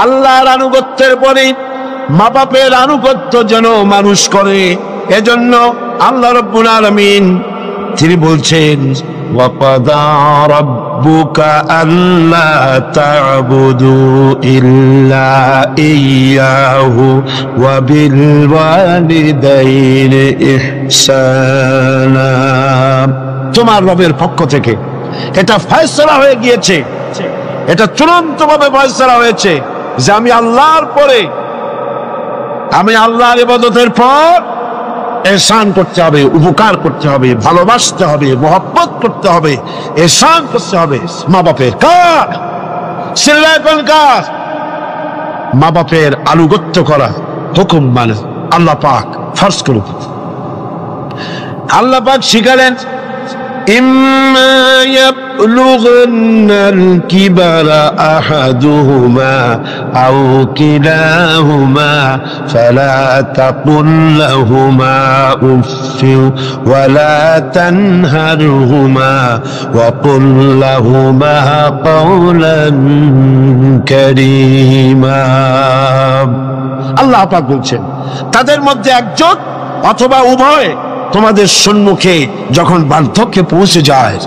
আল্লাহর আনুগত্যের পরে মা বাপের আনুগত্য যেন মানুষ করে। এজন্য আল্লাহ রাব্বুল আলামিন তিনি বলছেন, ওয়াকাদা রাব্বুকা আল্লা তা'বুদু ইল্লা ইয়্যাহু ওয়া বিল ওয়ালিদাইনি ইহসানা। তোমার রবের পক্ষ থেকে এটা ফয়সালা হয়ে গিয়েছে, এটা চূড়ান্তভাবে ফয়সালা হয়েছে যে আমি আল্লাহর পরে, আমি আল্লাহর ইবাদতের পর এহসান করতে হবে, উপকার করতে হবে, ভালোবাসতে হবে, মহব্বত করতে হবে, এহসান করতে হবে মা বাপের। কার সিল্লাতুল কার? মা বাপের আনুগত্য করা, হুকুম মানে আল্লাহ পাক ফরজ করে। আল্লাহ পাক শিখালেন, ইম্মা ইয়াবলুগান্নাল কিবারা আহাদুহুমা আও কিলাহুমা ফালা তাকুল লাহুমা উফফিন ওয়ালা তানহারহুমা ওয়া কুল লাহুমা কাওলান কারীমা। আল্লাহ পাক বলছেন, তাদের মধ্যে একজন অথবা উভয় তোমাদের সম্মুখে যখন বার্ধক্যে পৌঁছে যায়,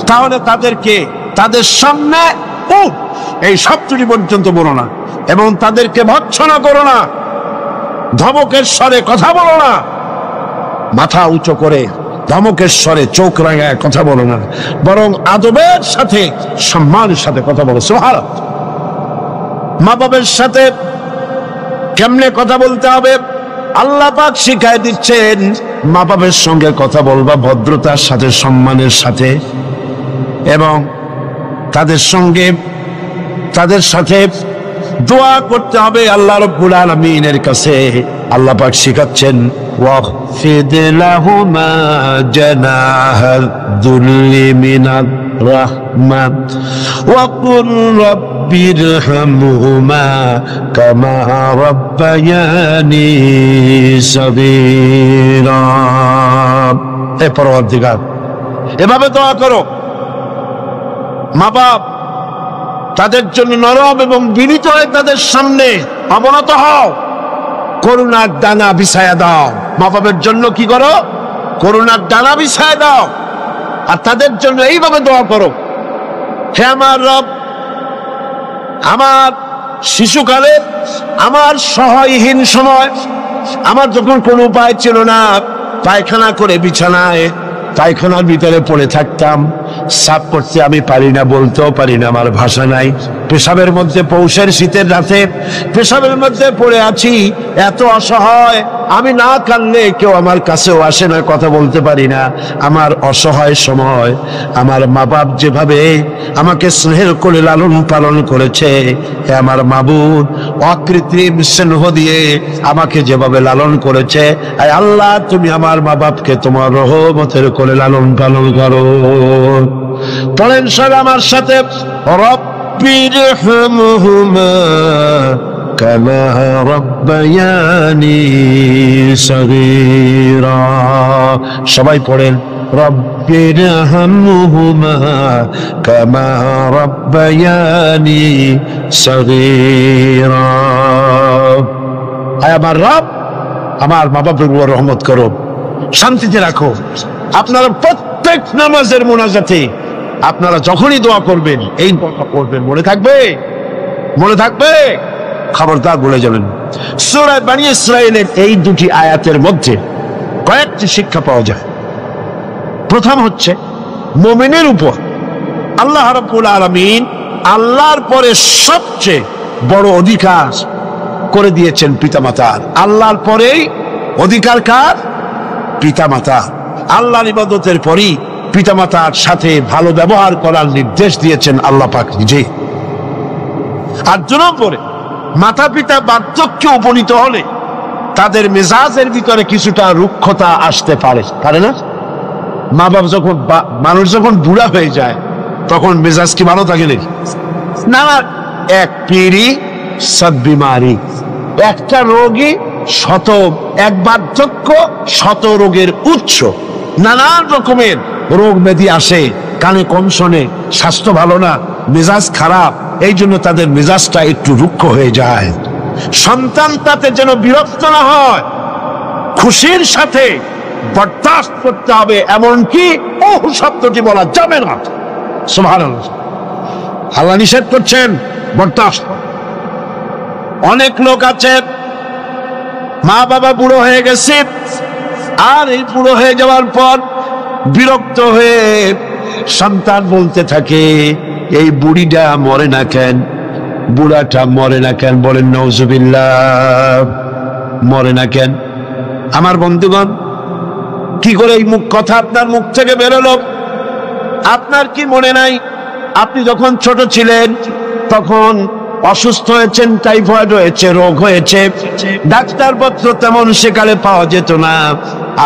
তাহলে তাদেরকে তাদের সামনে এই শব্দটি পর্যন্ত বলো না, এবং তাদেরকে ভৎসনা করো না, ধমকের স্বরে কথা বলো না, মাথা উঁচু করে ধমকের স্বরে চোখ রাঙায় কথা বলো না, বরং আদবের সাথে সম্মানের সাথে কথা বলো। সুবহানাল্লাহ। মা বাবার সাথে কেমনে কথা বলতে হবে আল্লাহ পাক শিখাই দিচ্ছেন। মা বাবার সঙ্গে কথা বলবা ভদ্রতার সাথে, সম্মানের সাথে, এবং তাদের সাথে দোয়া করতে হবে আল্লাহ রাব্বুল আলামিনের কাছে। আল্লাহ পাক শিখাচ্ছেন, ওয়াখফিদ লাহুমা জানাহাদ দুল্লি মিনার রাহমা ওয়া কুর রাব্বিরহামহুমা কামা রাব্বায়ানি সাগীরা। হে পরওয়ারদিগার, এভাবে দোয়া করো। মা বাপ তাদের জন্য নরম এবং বিনীত হয়ে তাদের সামনে অবনত হও, করুণার ডানা বিছায়া দাও। মা বাবার জন্য কি করো? করুণার ডানা বিছায়া দাও, আর তাদের জন্য এইভাবে দোয়া করো, হে আমার রব, আমার শিশুকালে, আমার সহায়হীন সময়, আমার যখন কোনো উপায় ছিল না, পায়খানা করে বিছানায় পায়খানার ভিতরে পড়ে থাকতাম, সাফ করতে আমি পারি না, বলতেও পারি না, আমার ভাষা নাই, পেশাবের মধ্যে পৌষের শীতের রাতে পেশাবের মধ্যে পড়ে আছি, এত অসহায়, আমি না কাঁদলে কেউ আমার কাছেও আসে না, কথা বলতে পারি না। আমার অসহায় সময় আমার মা বাপ যেভাবে আমাকে স্নেহের করে লালন পালন করেছে, হে আমার মাবুদ, অকৃত্রিম স্নেহ দিয়ে আমাকে যেভাবে লালন করেছে, আয় আল্লাহ তুমি আমার মা বাপকে তোমার রহমতের করে লালন পালন করো। পড়েন সব আমার সাথে, রব্বিরহামহুমা কামা রাব্বায়ানি সাগীরা। সবাই পড়েন, রব্বিরহামহুমা কামা রাব্বায়ানি সাগীরা। আয় আমার রব, আমার মা বাপের উপর রহমত করো, শান্তিতে রাখো। আপনারা প্রত্যেক নামাজের মোনাজাতে আপনারা যখনই দোয়া করবেন এই দোয়া করবেন, মনে থাকবে, মনে থাকবে, খবরদার বলে যাবেন। সূরা বনী ইসরাঈলের এই দুটি আয়াতের মধ্যে কয়েকটি শিক্ষা পাওয়া যায়। প্রথম হচ্ছে, মুমিনের উপর আল্লাহ রাব্বুল আলামিন আল্লাহর পরে সবচেয়ে বড় অধিকার করে দিয়েছেন পিতামাতার। আল্লাহর পরেই অধিকার কার? পিতামাতা। আল্লাহর ইবাদতের পরই পিতামাতার সাথে ভালো ব্যবহার করার নির্দেশ দিয়েছেন আল্লাহ পাক নিজে। আর 2 নম্বরে, মাতা পিতা বার্ধক্যে উপনীত হলে তাদের মেজাজের ভিতরে কিছুটা রুক্ষতা আসতে পারে না? মা বাবা যখন, মানুষ যখন বুড়া হয়ে যায় তখন মেজাজ কি ভালো থাকে নাকি? না, এক পিড়ি সব বিমারি, একটা রোগী এক বার্ধক্য শত রোগের উৎস। নানান রকমের রোগ ব্যাধি আসে, কানে কম শোনে, স্বাস্থ্য ভালো না, মেজাজ খারাপ, এই জন্য তাদের মেজাজটা একটু রুক্ষ হয়ে যায়। সন্তান তাতে যেন বিরক্ত না হয়, খুশির সাথে বরদাস্ত করতে হবে, এমনকি ওহ শব্দটি বলা যাবে না। সুবহানাল্লাহ, আল্লাহ নিষেধ করছেন বরদাস্ত। অনেক লোক আছে মা বাবা বুড়ো হয়ে গেছে, আর এই বুড়ো হয়ে যাওয়ার পর বিরক্ত হয়ে সন্তান বলতে থাকে, এই বুড়িটা মরে না কেন, বুড়াটা মরে না কেন? বলেন নাউজুবিল্লাহ, মরে না কেন? আমার বন্ধুগণ, কি করে এই কথা আপনার মুখ থেকে বেরোলো? আপনার কি মনে নাই আপনি যখন ছোট ছিলেন তখন অসুস্থ হয়েছেন, টাইফয়েড হয়েছে, রোগ হয়েছে, ডাক্তারপত্র তেমন সেকালে পাওয়া যেত না,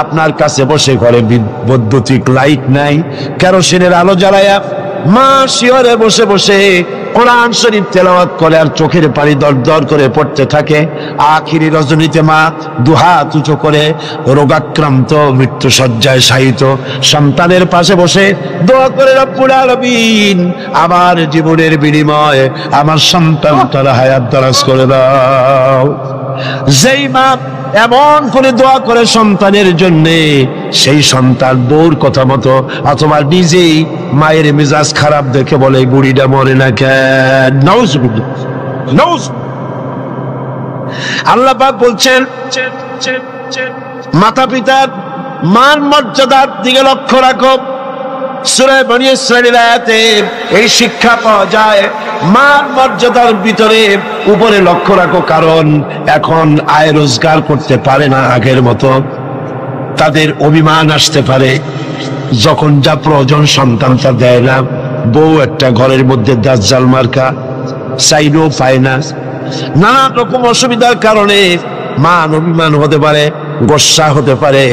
আপনার কাছে বসে ঘরে বৈদ্যুতিক লাইট নাই, কেরোসিনের আলো জ্বালায়া মা শিয়রে বসে বসে কোরআন শরীফ তেলাওয়াত করে আর চোখের পানি দর দর করে পড়তে থাকে। আখিরি রজনীতে মা দুহাত উঁচু করে রোগাক্রান্ত মৃত্যু শয্যায় শায়িত সন্তানের পাশে বসে দোয়া করে, রব্বুল আলামিন আমার জীবনের বিনিময়ে আমার সন্তানটার হায়াত দারাজ করে দাও। যেই মা এমন করে দোয়া করে সন্তানের জন্য, সেই সন্তান বউর কথা মতো অথবা নিজেই মায়ের মেজাজ খারাপ দেখে বলে, বুড়িটা মরে না কেন? নাউজুবিল্লাহ, আল্লাহ পাক বলছেন মাতা পিতার মান মর্যাদার দিকে লক্ষ্য রাখো। সূরা বনী ইসরাঈল আয়াতে এই শিক্ষা পাওয়া যায়, মান মর্যাদার ভিতরে উপরে লক্ষ্য রাখো, কারণ এখন আয় রোজগার করতে পারে না আগের মতো, তাদের অভিমান আসতে পারে, যখন যা প্রয়োজন সন্তানটা দেয় না, বউ একটা ঘরের মধ্যে দাজ্জাল মার্কা, চাইলেও পায় না, নানা রকম অসুবিধার কারণে মান অভিমান হতে পারে, গোসা হতে পারে।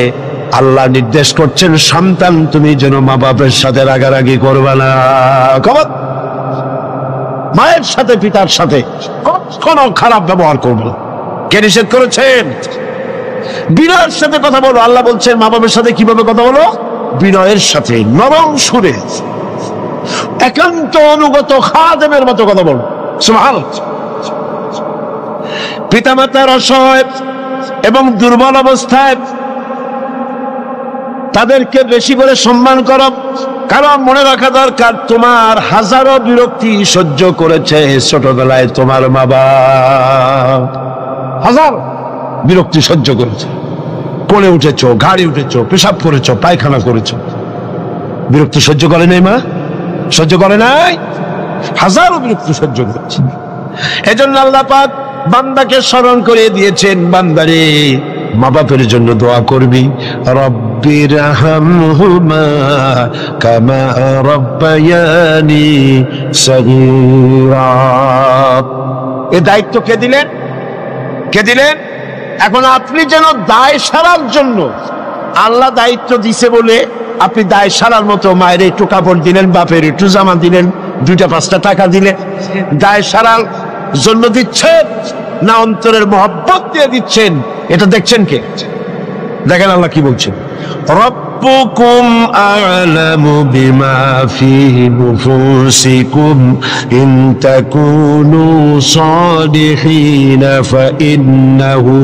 আল্লাহ নির্দেশ করছেন, সন্তান তুমি যেন মা বাপের সাথে রাগারাগি করবে না, মায়ের সাথে পিতার সাথে কোনো খারাপ ব্যবহার করবে না। কে নিষেধ করেছেন? বিনয়ের সাথে কথা বলো। আল্লাহ বলছেন মা বাবার সাথে কিভাবে কথা বলো? বিনয়ের সাথে, নরম সুরে, একান্ত অনুগত খাদেমের মতো কথা বলো। সুবহানাল্লাহ। পিতামাতার অসহায় এবং দুর্বল অবস্থায় তাদেরকে বেশি করে সম্মান করো, কারণ মনে রাখা দরকার, তোমার হাজারো বিরক্তি সহ্য করেছে ছোটবেলায় তোমার মা বাবা, হাজার বিরক্তি সহ্য করেছে, কোলে উঠেছো, গাড়ি উঠেছো, পেশাব করেছো, পায়খানা করেছো, বিরক্তি সহ্য করে নাই মা? সহ্য করে নাই? হাজারো বিরক্তি সহ্য করেছে। এজন্য আল্লাহ পাক বান্দাকে স্মরণ করে দিয়েছেন, বান্দারে মা বাপের জন্য দোয়া করবি, রব্বিরহামহুমা কামা রাব্বায়ানি সগীরা। এই দায়িত্ব কে দিলেন? কে দিলেন? এখন আপনি যেন দায় সারার জন্য, আল্লাহ দায়িত্ব দিছে বলে আপনি দায় সারার মতো মায়ের একটু কাপড় দিলেন, বাপের একটু জামা দিলেন, 2-5 টাকা দিলেন, দায় সারার জন্য দিচ্ছেন না অন্তরের মহব্বত দিয়ে দিচ্ছেন? এটা দেখছেন কে? দেখেন আল্লাহ কি বলছেন, রব্বুকুম আ'লামু বিমা ফি নুফুসিকুম ইন তাকুনু সালিহিন ফাইন্নাহু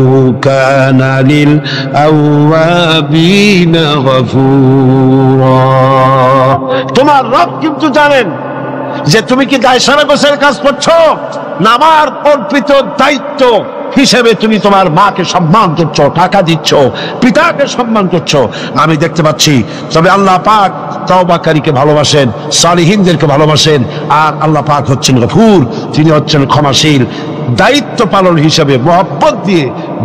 কানা লিল আওয়াবিনা গফুরা। তোমার রব কিন্তু জানেন যে তুমি কি দায় সারা গোছের কাজ করছো, না আমার অর্পিত দায়িত্ব হিসেবে তুমি তোমার মাকে সম্মান করছো, টাকা দিচ্ছ, পিতাকে সম্মান করছো। আমি দেখতে পাচ্ছি। তবে আল্লাহ পাক তওবাকারীকে ভালোবাসেন, সালিহিনদেরকে ভালোবাসেন, আর আল্লাহ পাক হচ্ছেন গফুর, তিনি হচ্ছেন ক্ষমাশীল। দায়িত্ব পালন হিসেবে মহব্বত দিয়ে,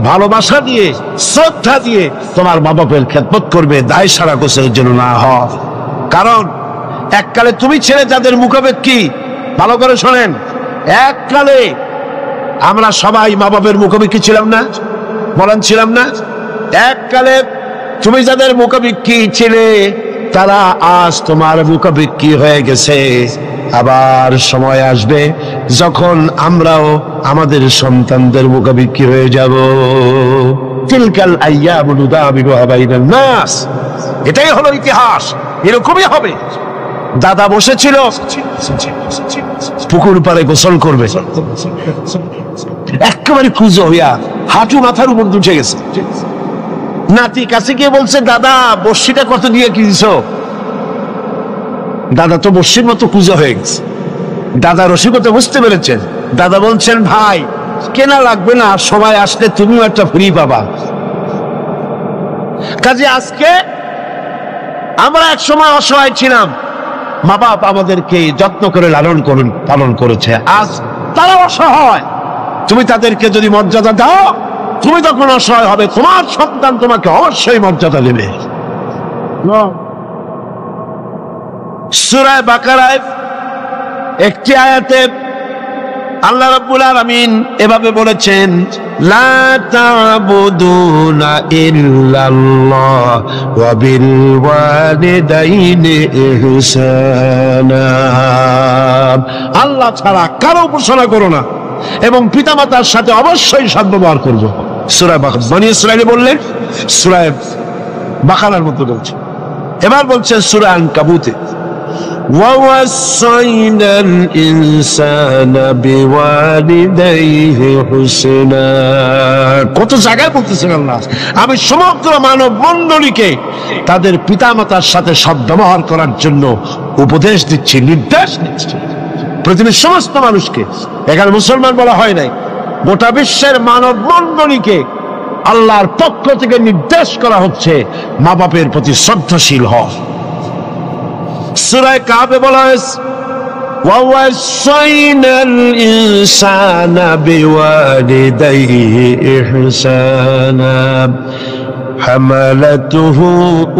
ভালোবাসা দিয়ে, শ্রদ্ধা দিয়ে তোমার মা বাপের খেদমত করবে, দায় সারা গোছের জন্য না হয়। কারণ এককালে তুমি ছেলে যাদের মুখাপেক্ষী, ভালো করে শোনেন, এককালে আমরা সবাই মা বাপের মুখাপেক্ষী ছিলাম না? বলেন ছিলাম না? এককালে তুমি যাদের মুখাপেক্ষী ছিলে, তারা আজ তোমার মুখাপেক্ষী হয়ে গেছে। আবার সময় আসবে যখন আমরাও আমাদের সন্তানদের মুখাপেক্ষী হয়ে যাব। তিলকাল আইয়ামু নুদাবিলুহা বাইনান নাস। এটাই হলো ইতিহাস, এরকমই হবে। দাদা বসেছিল পুকুর পাড়ে গোসল করবে, একেবারে কুজো হইয়া হাঁটু মাথার উপর উঠে গেছে। নাতি কাছে গিয়ে বলছে, দাদা বর্ষিটা কত দিয়ে কিনছো? দাদা তো বর্ষির মতো কুজো হয়ে গেছে। দাদা রসিকতা বুঝতে পেরেছেন। দাদা বলছেন, ভাই কেনা লাগবে না, সময় আসলে তুমিও একটা ফ্রি পাবা। কাজে আজকে আমরা এক সময় অসহায় ছিলাম, মা বাপ আমাদেরকে যত্ন করে পালন করেছে, আজ তারা অসহায়। তুমি তাদেরকে যদি মর্যাদা দাও, তুমি তখন অসহায় হবে, তোমার সন্তান তোমাকে অবশ্যই মর্যাদা দেবে। সূরা বাকারায় একটি আয়াতে আল্লাহ রাব্বুল আলামিন এভাবে বলেছেন, লা তা'বুদুনা ইল্লাল্লাহ ওয়া বিল ওয়ালিদাইনি ইহসানা। আল্লাহ ছাড়া কারো উপাসনা করো না এবং পিতামাতার সাথে অবশ্যই সদ্ব্যবহার করবে। সূরা বনী ইসরাঈল বললেন, সূরা বাকারার মতো বলছে। এবার বলছেন সূরা আনকাবুতে, وَوَصَّيْنَا الْإِنسَانَ بِوَالِدَيْهِ حُسْنًا। কত জায়গায় বলতেছেন আল্লাহ, আমি সমগ্র মানব মণ্ডলীকে তাদের পিতামাতার সাথে সদ্ব্যবহার করার জন্য উপদেশ দিচ্ছি, নির্দেশ দিচ্ছি। পৃথিবীর সমস্ত মানুষকে, এখানে মুসলমান বলা হয় নাই, গোটা বিশ্বের মানব মণ্ডলীকে আল্লাহর পক্ষ থেকে নির্দেশ করা হচ্ছে মা বাপের প্রতি শ্রদ্ধাশীল হও। সূরা কাবে বলা হয়েছে, وَوَصَّيْنَا الْإِنسَانَ بِوَالِدَيْهِ إِحْسَانًا حَمَلَتْهُ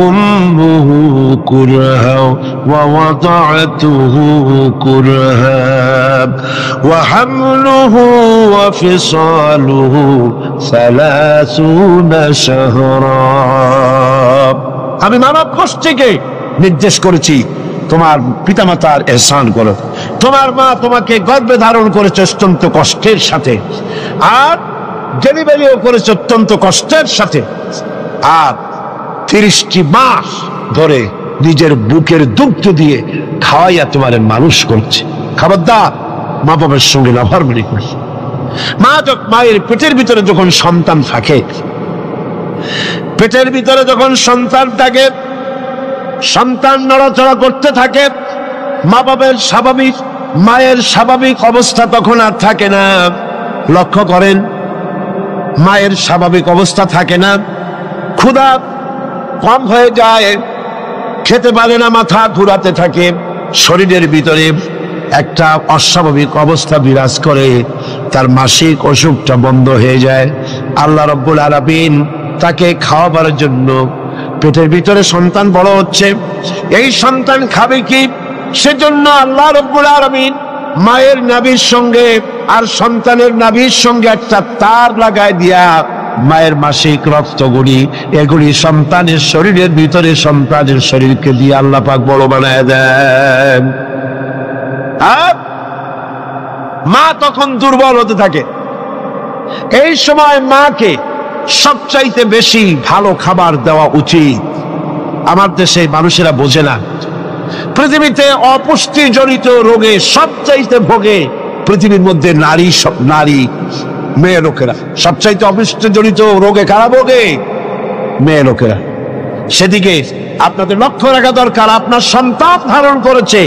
أُمُّهُ كُرْهًا وَوَضَعَتْهُ كُرْهًا وَحَمْلُهُ وَفِصَالُهُ 30 شهرا। আমি মানব গোষ্ঠীকে নির্দেশ করেছি তোমার পিতামাতার ইহসান করো। তোমার মা তোমাকে গর্ভে ধারণ করেছে অত্যন্ত কষ্টের সাথে, আর ডেলিভারিও করেছে অত্যন্ত কষ্টের সাথে, আর 30টি মাস ধরে নিজের বুকের দুগ্ধ দিয়ে খাওয়াইয়া তোমার মানুষ করছে। খবরদার মা বাবার সঙ্গে নাফরমানি করছে। মায়ের পেটের ভিতরে যখন সন্তান থাকে, পেটের ভিতরে যখন সন্তান থাকে, সন্তান নড়াচড়া করতে থাকে, মা বাবার স্বাভাবিক, মায়ের স্বাভাবিক অবস্থা তখন আর থাকে না। লক্ষ্য করেন, মায়ের স্বাভাবিক অবস্থা থাকে না, ক্ষুধা কম হয়ে যায়, খেতে পারে না, মাথা ঘুরাতে থাকে, শরীরের ভিতরে একটা অস্বাভাবিক অবস্থা বিরাজ করে, তার মাসিক অসুখটা বন্ধ হয়ে যায়। আল্লাহ রাব্বুল আলামিন তাকে খাওয়াবার জন্য, পেটের ভিতরে সন্তান বড় হচ্ছে, এই সন্তান খাবে কি, সেজন্য আল্লাহ রাব্বুল আলামিন মায়ের নাভির সঙ্গে আর সন্তানের নাভির সঙ্গে একটা তার লাগায় দিয়া মায়ের মাসিক রক্তগুলি, এগুলি সন্তানের শরীরের ভিতরে সন্তানের শরীরকে দিয়ে আল্লাহ পাক বড় বানায় দেন। আর মা তখন দুর্বল হতে থাকে। এই সময় মাকে সবচাইতে বেশি ভালো খাবার দেওয়া উচিত। আমার দেশে মানুষেরা বোঝে না, পৃথিবীতে অপুষ্টিজনিত রোগে সবচাইতে ভোগে পৃথিবীর মধ্যে নারী মেয়ে লোকেরা। সবচাইতে অপুষ্টিজনিত রোগে কারা ভোগে? মেয়ে লোকেরা। সেদিকে আপনাদের লক্ষ্য রাখা দরকার। আপনার সন্তান ধারণ করেছে,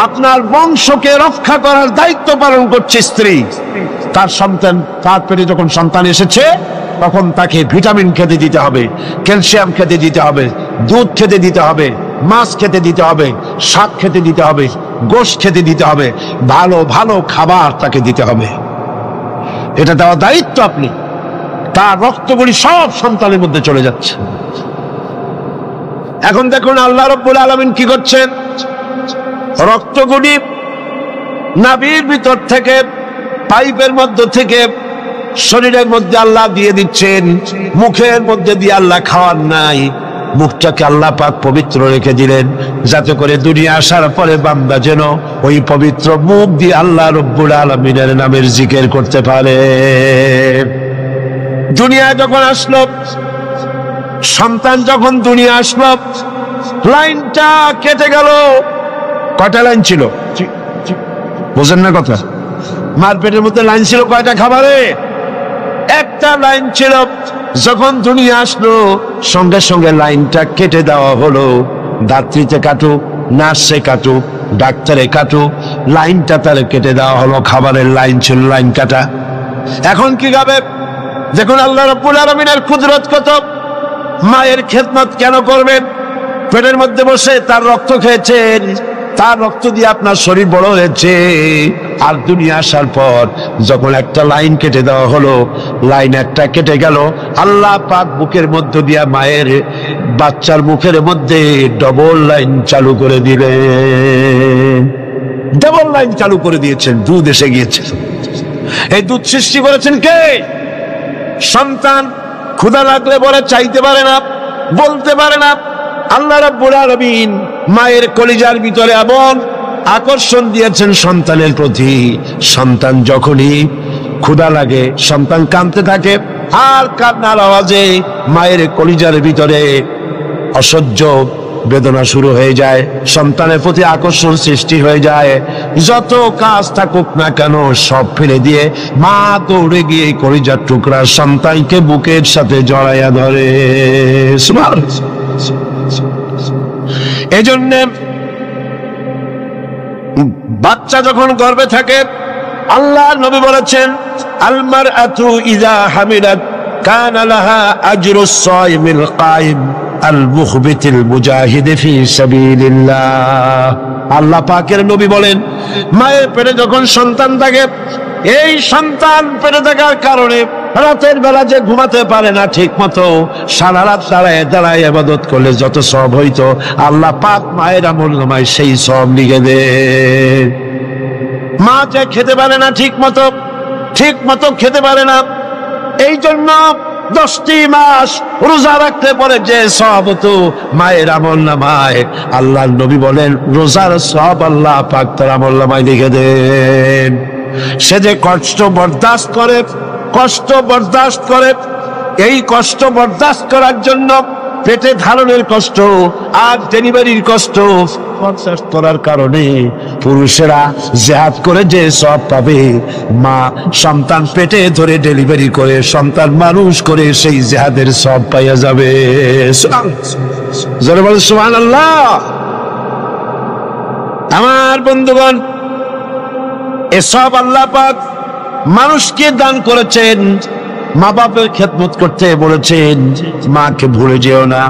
আপনার বংশকে রক্ষা করার দায়িত্ব পালন করছে স্ত্রী। তার সন্তান, তার পেটে যখন সন্তান এসেছে, তখন তাকে ভিটামিন খেতে দিতে হবে, ক্যালসিয়াম খেতে দিতে হবে, দুধ খেতে দিতে হবে, মাছ খেতে দিতে হবে, শাক খেতে দিতে হবে, গোশত খেতে দিতে হবে, ভালো ভালো খাবার তাকে দিতে হবে। এটা দেওয়া দায়িত্ব আপনি। তার রক্তগুলি সব সন্তানের মধ্যে চলে যাচ্ছে। এখন দেখুন আল্লাহ রাব্বুল আলামিন কি করছেন, রক্তগুলি নাভির ভিতর থেকে, পাইপের মধ্য থেকে শরীরের মধ্যে আল্লাহ দিয়ে দিচ্ছেন। মুখের মধ্যে দিয়ে আল্লাহ খাওয়ার নাই, মুখটাকে আল্লাহ পাক পবিত্র রেখে দিলেন, যাতে করে দুনিয়া আসার পরে বান্দা যেন ওই পবিত্র মুখ দিয়ে আল্লাহ রাব্বুল আলামিনের নামের জিকির করতে পারে। দুনিয়া যখন আসলো, সন্তান যখন দুনিয়া আসলো, লাইনটা কেটে গেল, কয়টা লাইন ছিল? বুঝেন না কথা? মার পেটের মধ্যে লাইন ছিল কয়টা খাবারে? একটা লাইন ছিল। যখন দুনিয়া আসলো সঙ্গে সঙ্গে লাইনটা কেটে দেওয়া হলো। দাত্রীতে কাটুক, নার্সে কাটুক, ডাক্তারে কাটুক, লাইনটা তাহলে কেটে দেওয়া হলো। খাবারের লাইন ছিল, লাইন কাটা। এখন কি খাবে? দেখুন আল্লাহ রাব্বুল আলামিনের কুদরত কত। মায়ের খেদমত কেন করবেন? পেটের মধ্যে বসে তার রক্ত খেয়েছেন, তার রক্ত দিয়ে আপনার শরীর বড় হয়েছে। আর দুনিয়া আসার পর যখন একটা লাইন কেটে দেওয়া হলো, লাইন একটা কেটে গেল, আল্লাহ পাক বুকের মধ্য দিয়া মায়ের বাচ্চার মুখের মধ্যে ডবল লাইন চালু করে দিলেন। ডবল লাইন চালু করে দিয়েছেন, দুধ এসে গিয়েছে। এই দুধ সৃষ্টি করেছেন কে? সন্তান ক্ষুধা লাগলে বলে চাইতে পারে না, বলতে পারে না। আল্লাহ রাব্বুল আলামিন মায়ের কলিজার ভিতরে এমন আকর্ষণ দিয়েছেন সন্তানের প্রতি। সন্তান যখনই ক্ষুধা লাগে, সন্তান কাঁদতে থাকে, আর কান্নার আওয়াজে মায়ের কলিজার ভিতরে অসহ্য বেদনা শুরু হয়ে যায়, সন্তানের প্রতি আকর্ষণ সৃষ্টি হয়ে যায়। যত কাজ থাকুক না কেন সব ফেলে দিয়ে মা দৌড়ে গিয়ে কলিজার টুকরা সন্তানকে বুকের সাথে জড়াইয়া ধরে। এজন্য বাচ্চা যখন গর্ভে থাকে, আল্লাহ নবী বলেছেন, আল মারআতু ইযা হামিলাত কানা লাহা আজরুস সাইমিল কায়েম আল মুখবিতিল মুজাহিদ ফি সাবিলিল্লাহ। আল্লাহ পাকের নবী বলেন, মায়ের পেটে যখন সন্তান থাকে, এই সন্তান পেটে থাকার কারণে রাতের বেলা যে ঘুমাতে পারে না ঠিক মতো, সারা রাত দাঁড়ায় দাঁড়ায় ইবাদত করলে যত সওয়াব হইতো, আল্লাহ পাক মায়ের আমলনামায় সেই সওয়াব লিখে দেন। মা যে খেতে পারে না ঠিক মতো খেতে পারে না, এই জন্য 10টি মাস রোজা রাখতে পারে যে সওয়াব হতো মায়ের আমলনামায়, আল্লাহর নবী বলেন রোজার সওয়াব আল্লাহ পাক তার আমলনামায় লিখে দেন। সে যে কষ্ট বরদাস্ত করে, এই কষ্ট বরদাস্ত করার জন্য পেটে ধারণের কষ্ট আর ডেলিভারির কষ্ট বরদাস্ত করার কারণে পুরুষেরা জিহাদ করে যে সওয়াব পাবে, মা সন্তান পেটে ধরে ডেলিভারি করে সন্তান মানুষ করে সেই জিহাদের সওয়াব পাইয়া যাবে। জোরে বলেন সুবহানাল্লাহ। আমার বন্ধুগণ, এসব আল্লাহ পাক মানুষকে দান করেছেন। মা বাপের খেদমত করতে বলেছেন, মাকে ভুলে যেও না,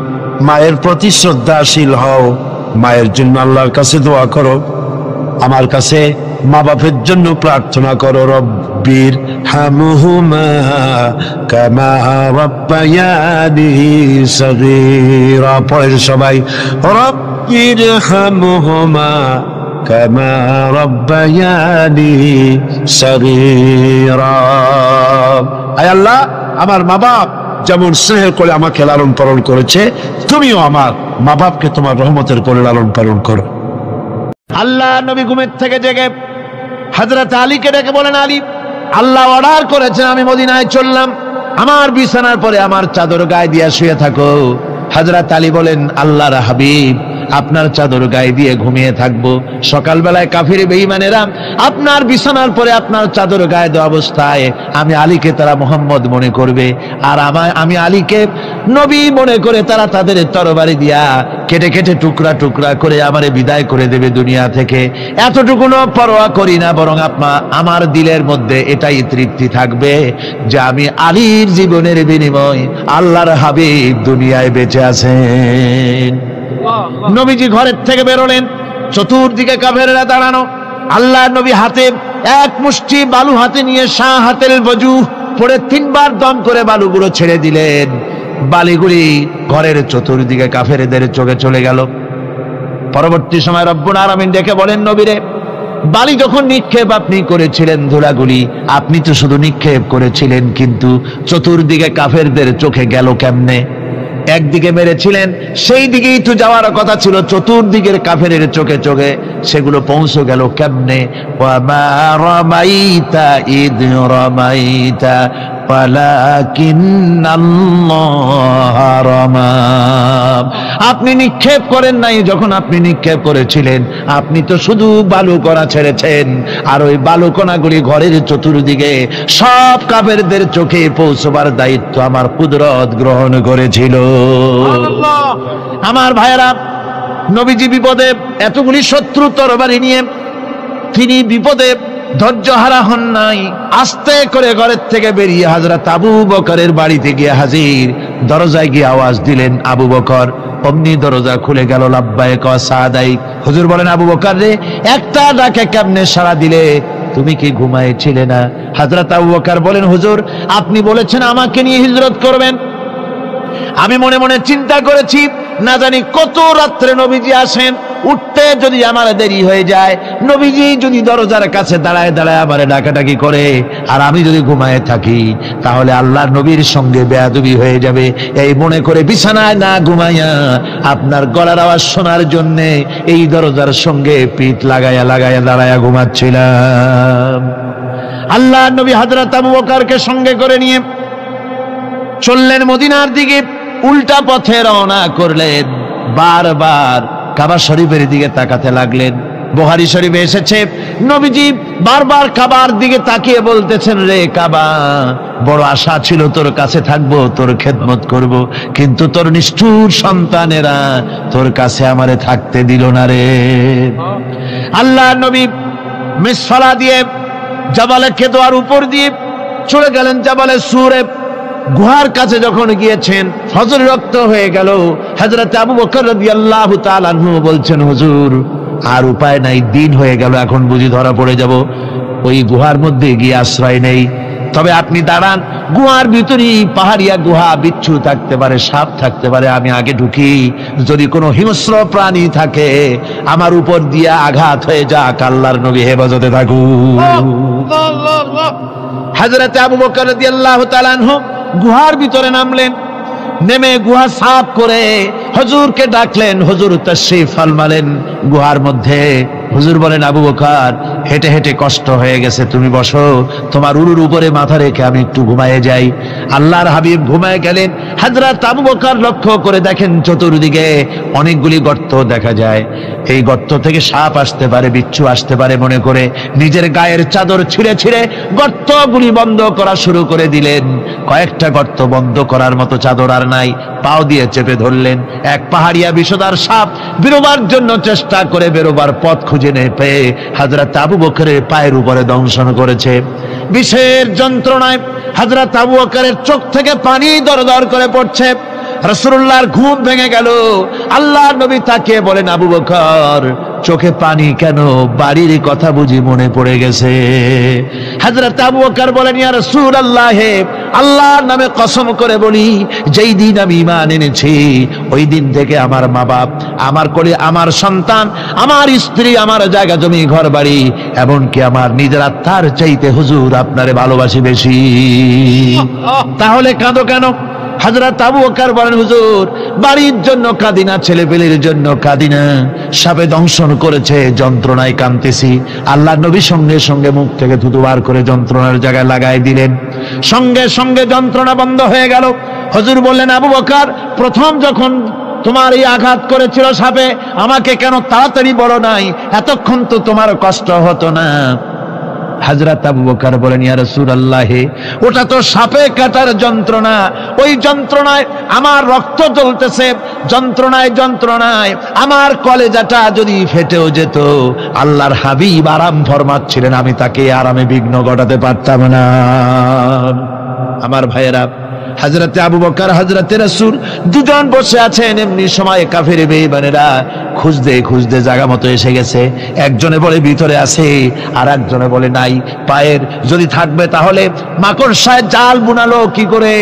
মায়ের প্রতি শ্রদ্ধাশীল হও, মায়ের জন্য আল্লাহর কাছে দোয়া করো, আমার কাছে মা বাপের জন্য প্রার্থনা করো। রব্বির হামহুমা কামা রাব্বায়ানি সগীরা। পড়েন সবাই, রব্বির হামহুমা কামা রাব্বায়ানি সগীরা। আয় আল্লাহ, আমার মা বাপ যেমন স্নেহের করে আমাকে লালন পালন করেছে, তুমিও আমার মা বাপকে তোমার রহমতের করে লালন পালন করো। আল্লাহ নবী ঘুমের থেকে জেগে হযরত আলীকে ডেকে বলেন, আলী, আল্লাহ অর্ডার করেছেন আমি মদিনায় চললাম, আমার বিছানার পরে আমার চাদর গায়ে দিয়ে শুয়ে থাকো। হযরত আলী বলেন, আল্লাহর হাবিব, আপনার চাদর গায়ে দিয়ে ঘুমিয়ে থাকবো, সকালবেলায় কাফির বেঈমানেরা আপনার বিছানার পরে আপনার চাদর গায়ে দেওয়া অবস্থায় আমি আলীকে তারা মোহাম্মদ মনে করবে, আর আমি আলীকে নবী মনে করে তারা তাদের তরবারি দিয়া কেটে কেটে টুকরা টুকরা করে আমারে বিদায় করে দেবে দুনিয়া থেকে। এতটুকুনো পরোয়া করি না, বরং আমার দিলের মধ্যে এটাই তৃপ্তি থাকবে যে আমি আলীর জীবনের বিনিময় আল্লাহর হাবিব দুনিয়ায় বেঁচে আছেন। নবীজি ঘরের থেকে বেরোলেন, চতুর্দিকে কাফেররা দাঁড়ানো। আল্লাহ নবী হাতে এক মুষ্টি বালু হাতে নিয়ে শাহ হাতের বজু পড়ে 3 বার দম করে বালুগুলো ছেড়ে দিলেন। বালিগুলি ঘরের চতুর্দিকে কাফেরদের চোখে চলে গেল। পরবর্তী সময় রব্বুল আলামিন ডেকে বলেন, নবীরে, বালি যখন নিক্ষেপ আপনি করেছিলেন ধুলাগুলি, আপনি তো শুধু নিক্ষেপ করেছিলেন, কিন্তু চতুর্দিকে কাফেরদের চোখে গেল কেমনে? একদিকে মেরেছিলেন, সেই দিকেই তো যাওয়ার কথা ছিল, চতুর্দিকের কাফেরের চোখে চোখে সেগুলো পৌঁছে গেল কেমনে? ওয়া মা রামাইতা ইদ রামাইতা ওয়ালাকিন্নাল্লাহা রামা। আপনি নিক্ষেপ করেন নাই, যখন আপনি নিক্ষেপ করেছিলেন আপনি তো শুধু বালুকণা ছেড়েছেন, আর ওই বালুকণাগুলি ঘরের চতুর্দিকে সব কাফেরদের চোখে পৌঁছবার দায়িত্ব আমার কুদরত গ্রহণ করেছিল। আমার ভাইয়েরা, নবীজি বিপদে, এতগুলি শত্রু তরবারি নিয়ে তিনি বিপদে ধৈর্যহারা হন নাই। আস্তে করে ঘরের থেকে বেরিয়ে হযরত আবু বকরের বাড়িতে গিয়ে হাজির। দরজায় গিয়ে আওয়াজ দিলেন আবু বকর। অমনি দরজা খুলে গেল। লাব্বাইক ওয়া সাদাইক। হুজুর বলেন, আবু বকর রে, একটা ডাকে কেমনে সাড়া দিলে? তুমি কি ঘুমাইছিলে না? হযরত আবু বকর বলেন, হুজুর আপনি বলেছেন আমাকে নিয়ে হিজরত করবেন, আমি মনে মনে চিন্তা করেছি না জানি কত রাত্রে নবীজি আসেন, উঠতে যদি আমার দেরি হয়ে যায়, নবীজি যদি দরজার কাছে দাঁড়ায় দাঁড়ায় আমারে ডাকাডাকি করে আর আমি যদি ঘুমায় থাকি, তাহলে আল্লাহর নবীর সঙ্গে বেয়াদবি হয়ে যাবে। এই মনে করে বিছানায় না ঘুমাইয়া আপনার গলার আওয়াজ শোনার জন্য এই দরজার সঙ্গে পিঠ লাগাইয়া লাগাইয়া দাঁড়াইয়া ঘুমাচ্ছিলাম। আল্লাহর নবী হযরত আবু বকরকে সঙ্গে করে নিয়ে চললেন মদিনার দিকে। উল্টা পথে রওনা করলেন। বারবার কাবা শরীফের দিকে তাকাতে লাগলেন। বুখারী শরীফে এসেছে, নবীজি বারবার কাবার দিকে তাকিয়ে বলতেছেন, রে কাবা, বড় আশা ছিল তোর কাছে থাকবো, তোর খেদমত করব, কিন্তু তোর নিষ্ঠুর সন্তানেরা তোর কাছে আমারে থাকতে দিল না রে। আল্লাহ নবী মিসফালা দিয়ে জাবালে কেদোয়ার উপর দিয়ে চলে গেলেন জাবালে সুরে। গুহার কাছে যখন গিয়েছেন, ফজর রক্ত হয়ে গেল। হযরত আবু বকর রাদিয়াল্লাহু তাআলা আনহু বলছেন, হুজুর আর উপায় নাই, দিন হয়ে গেল, এখন বুঝি ধরা পড়ে যাব। ওই গুহার মধ্যে গিয়ে আশ্রয় নেই। তবে আপনি দাঁড়ান, গুহার ভিতরেই পাহাড়িয়া গুহা, বিচ্ছু থাকতে পারে, সাপ থাকতে পারে, আমি আগে ঢুকি। যদি কোনো হিংস্র প্রাণী থাকে আমার উপর দিয়ে আঘাত হয়ে যাক, আল্লাহর নবী হেফাজতে থাকুক। হযরত আবু বকর রাদিয়াল্লাহু তাআলা আনহু গুহার ভিতরে নামলেন। নেমে গুহা সাফ করে হুজুরকে ডাকলেন। হুজুর তাশরীফ ফরমালেন গুহার মধ্যে। হুজুর বলেন, আবু বকর হেঁটে হেঁটে কষ্ট হয়ে গেছে, তুমি বসো, তোমার উরুর উপরে মাথা রেখে আমি একটু ঘুমায়ে যাই। আল্লাহর হাবিব ঘুমায় গেলেন। হযরত আবু বকর লক্ষ্য করে দেখেন চতুর্দিকে অনেকগুলি গর্ত দেখা যায়। এই গর্ত থেকে সাপ আসতে পারে, বিচ্ছু আসতে পারে মনে করে নিজের গায়ের চাদর ছিঁড়ে ছিঁড়ে গর্তগুলি বন্ধ করা শুরু করে দিলেন। কয়েকটা গর্ত বন্ধ করার মতো চাদর আর নাই, পাও দিয়ে চেপে ধরলেন। এক পাহাড়িয়া বিষধর সাপ বেরোবার জন্য চেষ্টা করে বেরোবার পথ খুঁজে নেই পেয়ে হযরত আবু বকরের পায়ের উপরে দংশন করেছে। বিষের যন্ত্রণায় হযরত আবু বকরের চোখ থেকে পানি দরদর করে পড়ছে। রাসূলুল্লাহর ঘুম ভেঙে গেল। আল্লাহর নবী তাকিয়ে বলেন, আবু বকর চোখে পানি কেন? বাড়ির কথা বুঝি মনে পড়ে গেছে? হযরত আবু বকর বলেন, ইয়া রাসূলুল্লাহ, আল্লাহর নামে কসম করে বলি, যেই দিন আমি ঈমান এনেছি ওই দিন থেকে আমার মা বাপ, আমার কোলে আমার সন্তান, আমার স্ত্রী, আমার জায়গা জমি ঘর বাড়ি, এমনকি আমার নিজের আত্মার চাইতে হুজুর আপনারে ভালোবাসি বেশি। তাহলে কাঁদো কেন? হযরত আবু বকর বলেন, হুজুর বাড়ির জন্য কাঁদি না, ছেলেপেলের জন্য কাঁদি না, সাপে দংশন করেছে, যন্ত্রণায় কাঁদতেছি। আল্লাহ নবী সঙ্গে সঙ্গে মুখ থেকে থুতু বার করে যন্ত্রণার জায়গায় লাগাই দিলেন। সঙ্গে সঙ্গে যন্ত্রণা বন্ধ হয়ে গেল। হুজুর বললেন, আবু বকর প্রথম যখন তোমার এই আঘাত করেছিল সাপে, আমাকে কেন তাড়াতাড়ি বলো নাই? এতক্ষণ তো তোমার কষ্ট হতো না। হযরত আবু বকর বলেন, ইয়া রাসূলুল্লাহ, ওটা তো সাপে কাটার যন্ত্রণা, ওই যন্ত্রণায় আমার রক্ত জ্বলতেছে, যন্ত্রণায় যন্ত্রণায় আমার কলেজাটা যদি ফেটেও যেত। আল্লাহর হাবিব আরাম ফরমাচ্ছিলেন, আমি তাকে আরামে বিঘ্ন ঘটাতে পারতাম না। আমার ভাইয়েরা, হযরতে আবু বকর হযরতে রাসূল দুজন বসে আছেন। এমনি সময় কাফের বেঈমানেরা খুঁজতে খুঁজতে জায়গা মতো এসে গেছে। একজনে বলে ভিতরে আছে, আর একজনে বলে নাই। পায়ের যদি থাকবে তাহলে মাকড়সায় জাল বুনালো কি করে,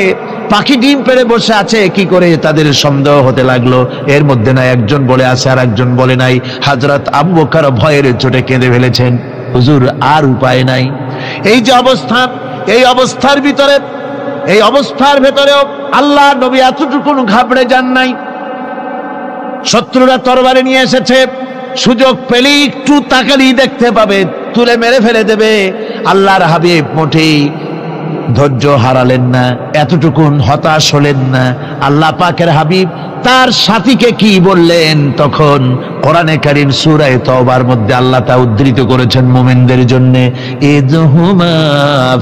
পাখি ডিম পেড়ে বসে আছে কি করে, তাদের সন্দেহ হতে লাগলো। এর মধ্যে না একজন বলে আছে আর একজন বলে নাই। হযরত আবু বকর ভয়ের চোটে কেঁদে ফেলেছেন, হুজুর আর উপায় নাই। এই যে অবস্থা, এই অবস্থার ভিতরে, এই অবস্থার ভেতরেও আল্লাহ নবী এতটুকু ঘাবড়ে যান নাই। শত্রুরা তরবারি নিয়ে এসেছে, সুযোগ পেলেই একটু তাকালেই দেখতে পাবে, তুলে মেরে ফেলে দেবে। আল্লাহর হাবিব মোটেই ধৈর্য হারালেন না, এতটুকুন হতাশ হলেন না। আল্লাহ পাকের হাবিব তার সাথীকে কি বললেন? তখন কোরআনে কারীম সূরা তওবার মধ্যে আল্লাহ তা উদ্ধৃত করেছেন মুমিনদের জন্য, ইযহুমা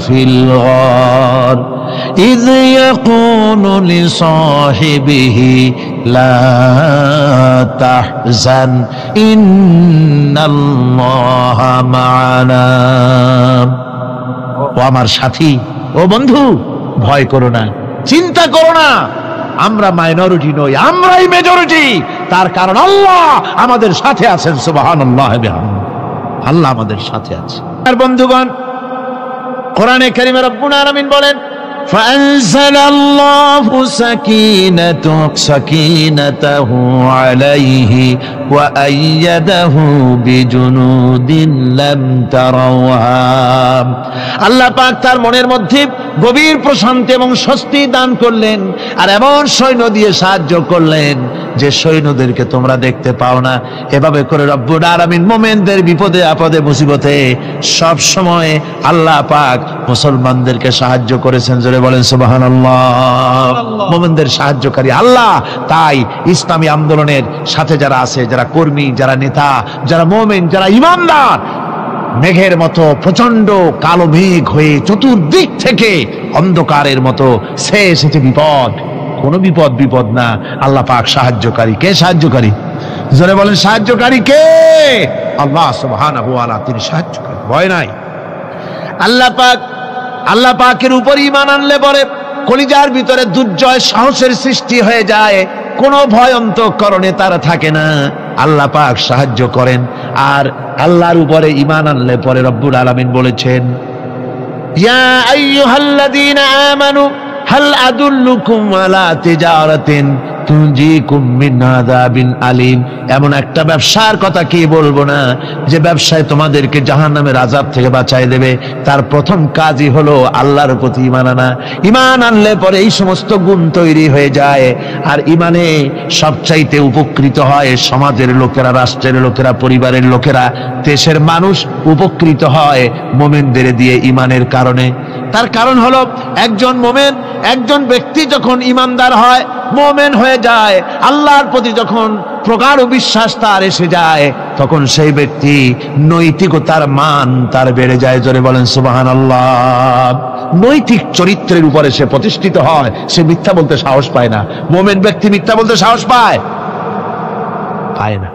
ফিল গার ইয ইয়াকুলু লিসাহিবিহি লা তাহজান ইন্নাল্লাহা মা'ানা। ও আমার সাথী, ও বন্ধু, ভয় করো না, চিন্তা করো না, আমরা মাইনরিটি নই, আমরাই মেজরিটি। তার কারণ আল্লাহ আমাদের সাথে আছেন। সুবহানাল্লাহ বিহামদিহি, আল্লাহ আমাদের সাথে আছে। আর বন্ধুগণ, কোরআনে কারীমে রব্বুল আলামিন বলেন, فأنزل الله سكينته عليه وأيده بجنود لم تروها। আল্লাহ পাক তার মনের মধ্যে গভীর প্রশান্তি এবং স্বস্তি দান করলেন, আর এমন সৈন্য দিয়ে সাহায্য করলেন যে সৈন্যদেরকে তোমরা দেখতে পাও না। এভাবে করে রব্বুল আলামিন মুমিনদের বিপদে আপদে মুসিবতে সব সময় আল্লাহ পাক মুসলমানদেরকে সাহায্য করেছেন। জোরে বলেন সুবহানাল্লাহ। মুমিনদের সাহায্যকারী আল্লাহ। তাই ইসলামী আন্দোলনের সাথে যারা আছে, যারা কর্মী, যারা নেতা, যারা মুমিন, যারা ঈমানদার, মেঘের মতো প্রচন্ড কালো মেঘ হয়ে চতুর্দিক থেকে অন্ধকারের মতো সে এসেছে বিপদ, কোনো বিপদ না। আল্লাহ পাক সাহায্যকারী। কে সাহায্যকারী? জোরে বলেন, সাহায্যকারী কে? আল্লাহ সুবহানাহু ওয়া তাআলা, তিনি সাহায্যকারী, ভয় নাই। আল্লাহ পাকের উপর ঈমান আনলে পরে কলিজার ভিতরে দুর্জয় সাহসের সৃষ্টি হয়ে যায়, কোনো ভয় অন্তঃকরণে তার থাকে না। আল্লাহ পাক সাহায্য করেন। আর আল্লাহর উপরে ঈমান আনলে পরে রব্বুল আলামিন বলেছেন, ইয়া আইয়ুহাল্লাযীনা আমানু হাল আদুল্লুকুম আলা তিজারাতিন তুনজিকুম মিন আযাবিন আলীম। এমন একটা ব্যবসার কথা কি বলবো না যে ব্যবসায় তোমাদেরকে জাহান্নামের আযাব থেকে বাঁচায় দেবে। তার প্রথম কাজই হলো আল্লাহর প্রতি ঈমান আনা। ঈমান আনলে পরে এই সমস্ত গুণ তৈরি হয়ে যায়। আর ঈমানে সবচাইতে উপকৃত হয় সমাজের লোকেরা, রাষ্ট্রের লোকেরা, পরিবারের লোকেরা, দেশের মানুষ উপকৃত হয় মুমিনদের দিয়ে ঈমানের কারণে। তার কারণ হলো একজন মুমিন, একজন ব্যক্তি যখন ঈমানদার হয়, মুমিন হয়ে যায়, আল্লাহর প্রতি যখন প্রগাঢ় বিশ্বাস তার এসে যায়, তখন সেই ব্যক্তি নৈতিকতার মান তার বেড়ে যায়। জোরে বলেন সুবহানাল্লাহ। নৈতিক চরিত্রের উপরে সে প্রতিষ্ঠিত হয়, সে মিথ্যা বলতে সাহস পায় না। মুমিন ব্যক্তি মিথ্যা বলতে সাহস পায় না।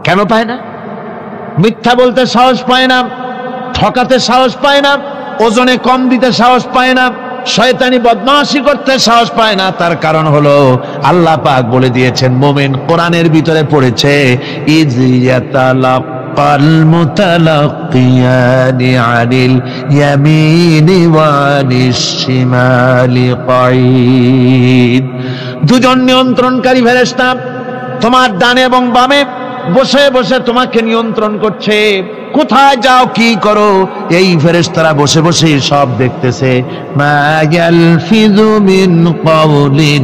কেন পায় না? মিথ্যা বলতে সাহস পায় না, ঠকাতে সাহস পায় না, ওজনে কম দিতে সাহস পায় না, শয়তানি বদমাশি করতে সাহস পায় না। তার কারণ হলো আল্লাহ পাক বলে দিয়েছেন, মুমিন কোরআনের ভিতরে পড়েছে, ইয ইয়াতালাক্কাল মুতালাক্কিয়ানি আনিল ইয়ামিনি ওয়া আনিশ শিমালি কাঈদ। দুজন নিয়ন্ত্রণকারী ফেরেশতা তোমার ডানে এবং বামে বসে বসে তোমাকে নিয়ন্ত্রণ করছে। কোথায় যাও, কি করো, এই ফেরেশতারা বসে বসে সব দেখতেছে। মা ইয়ালফিযু মিন কাওলিন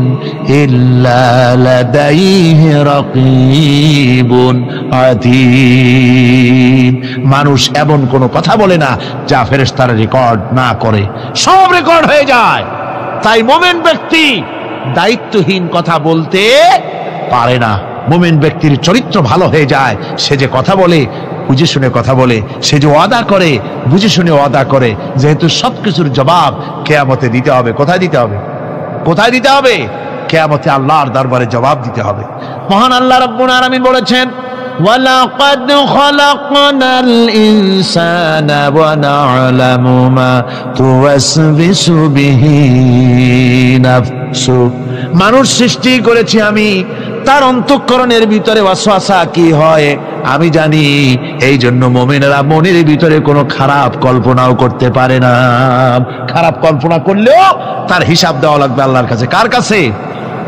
ইল্লা লাদাইহি রাকীবুন আতীদ। মানুষ এমন কোনো কথা বলে না যা ফেরেশতারা রেকর্ড না করে, সব রেকর্ড হয়ে যায়। তাই মুমিন ব্যক্তি দায়িত্বহীন কথা বলতে পারে না। মুমিন ব্যক্তির চরিত্র ভালো হয়ে যায়। সে যে কথা বলে বুঝে শুনে কথা বলে, সে যে ওয়াদা করে বুঝে শুনে ওয়াদা করে। যেহেতু সবকিছুর জবাব কিয়ামতে দিতে হবে। কোথায় দিতে হবে? কোথায় দিতে হবে? কিয়ামতে আল্লাহর দরবারে জবাব দিতে হবে। মহান আল্লাহ রাব্বুল আলামিন বলেছেন, ওয়ালাকাদ খালাকনাল ইনসানা ওয়া না'লামু মা তুওয়াসবিসু বিহি নাফসু। মানুষ সৃষ্টি করেছি আমি, তার অন্তঃকরণের ভিতরে ওয়াসওয়াসা কি হয় আমি জানি। এই জন্য মুমিনেরা মনের ভিতরে কোনো খারাপ কল্পনাও করতে পারে না। খারাপ কল্পনা করলেও তার হিসাব দেওয়া লাগবে আল্লাহর কাছে। কার কাছে?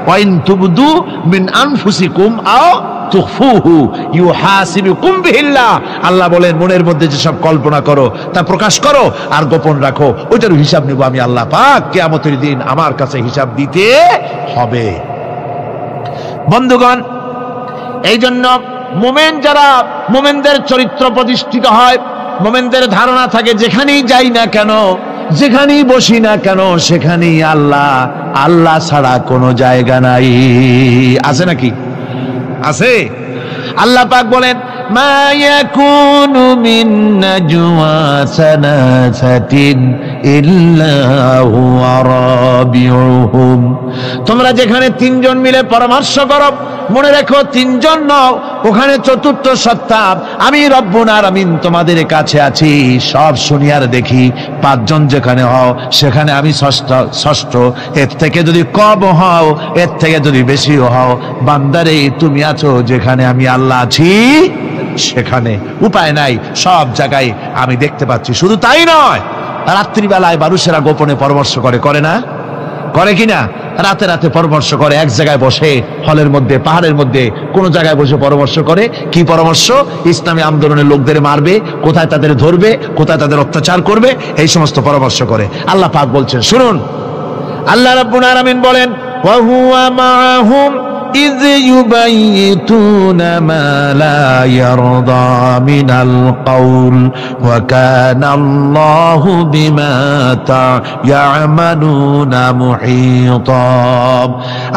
ওয়াইন তুবদু মিন আনফুসিকুম আও তুখফুহু ইউহাসিবুকুম বিহিল্লাহ। আল্লাহ বলেন, মনের মধ্যে যেসব কল্পনা করো তা প্রকাশ করো আর গোপন রাখো, ওইটার হিসাব নেব আমি আল্লাহ পাক। কিয়ামতের দিন আমার কাছে হিসাব দিতে হবে। বন্ধুগণ, এই জন্য মুমিন যারা, মুমিনদের চরিত্র প্রতিষ্ঠিত হয়, মুমিনদের ধারণা থাকে যেখানেই যাই না কেন যেখানেই বসি না কেন সেখানেই আল্লাহ, আল্লাহ ছাড়া কোনো জায়গা নাই। আছে নাকি? আছে। আল্লাহ পাক বলেন, মা ইয়াকুনু মিন নাজওয়া সালাসাতিন ইল্লা হুয়া রাবিউহুম। তোমরা যেখানে তিনজন মিলে পরামর্শ করো, মনে রেখো তিনজন নও, ওখানে চতুর্থ সত্তা আমি রব্বুল আলামিন তোমাদের কাছে আছি। সব শুনি আর দেখি, পাঁচজন যেখানে হও সেখানে আমি ষষ্ঠ। এর থেকে যদি কম হও, এর থেকে যদি বেশিও হও, বান্দারে তুমি আছো যেখানে আমি আল্লাহ আছি সেখানে। উপায় নাই, সব জায়গায় আমি দেখতে পাচ্ছি। শুধু তাই নয়, রাত্রিবেলায় মানুষেরা গোপনে পরামর্শ করে না? করে কিনা? রাতে রাতে পরামর্শ করে, এক জায়গায় বসে, হলের মধ্যে, পাহাড়ের মধ্যে, কোন জায়গায় বসে পরামর্শ করে। কি পরামর্শ? ইসলামী আন্দোলনের লোকদের মারবে, কোথায় তাদের ধরবে, কোথায় তাদের অত্যাচার করবে, এই সমস্ত পরামর্শ করে। আল্লাহ পাক বলছেন, শুনুন, আল্লাহ রাব্বুল আলামিন বলেন, ওয়া হুয়া মাআহুম ইয ইউবাইয়িতুনা মা লা ইয়ারদা মিনাল কাউল ওয়া কানা আল্লাহু বিমা তা'য়ামালুনা মুহীতা।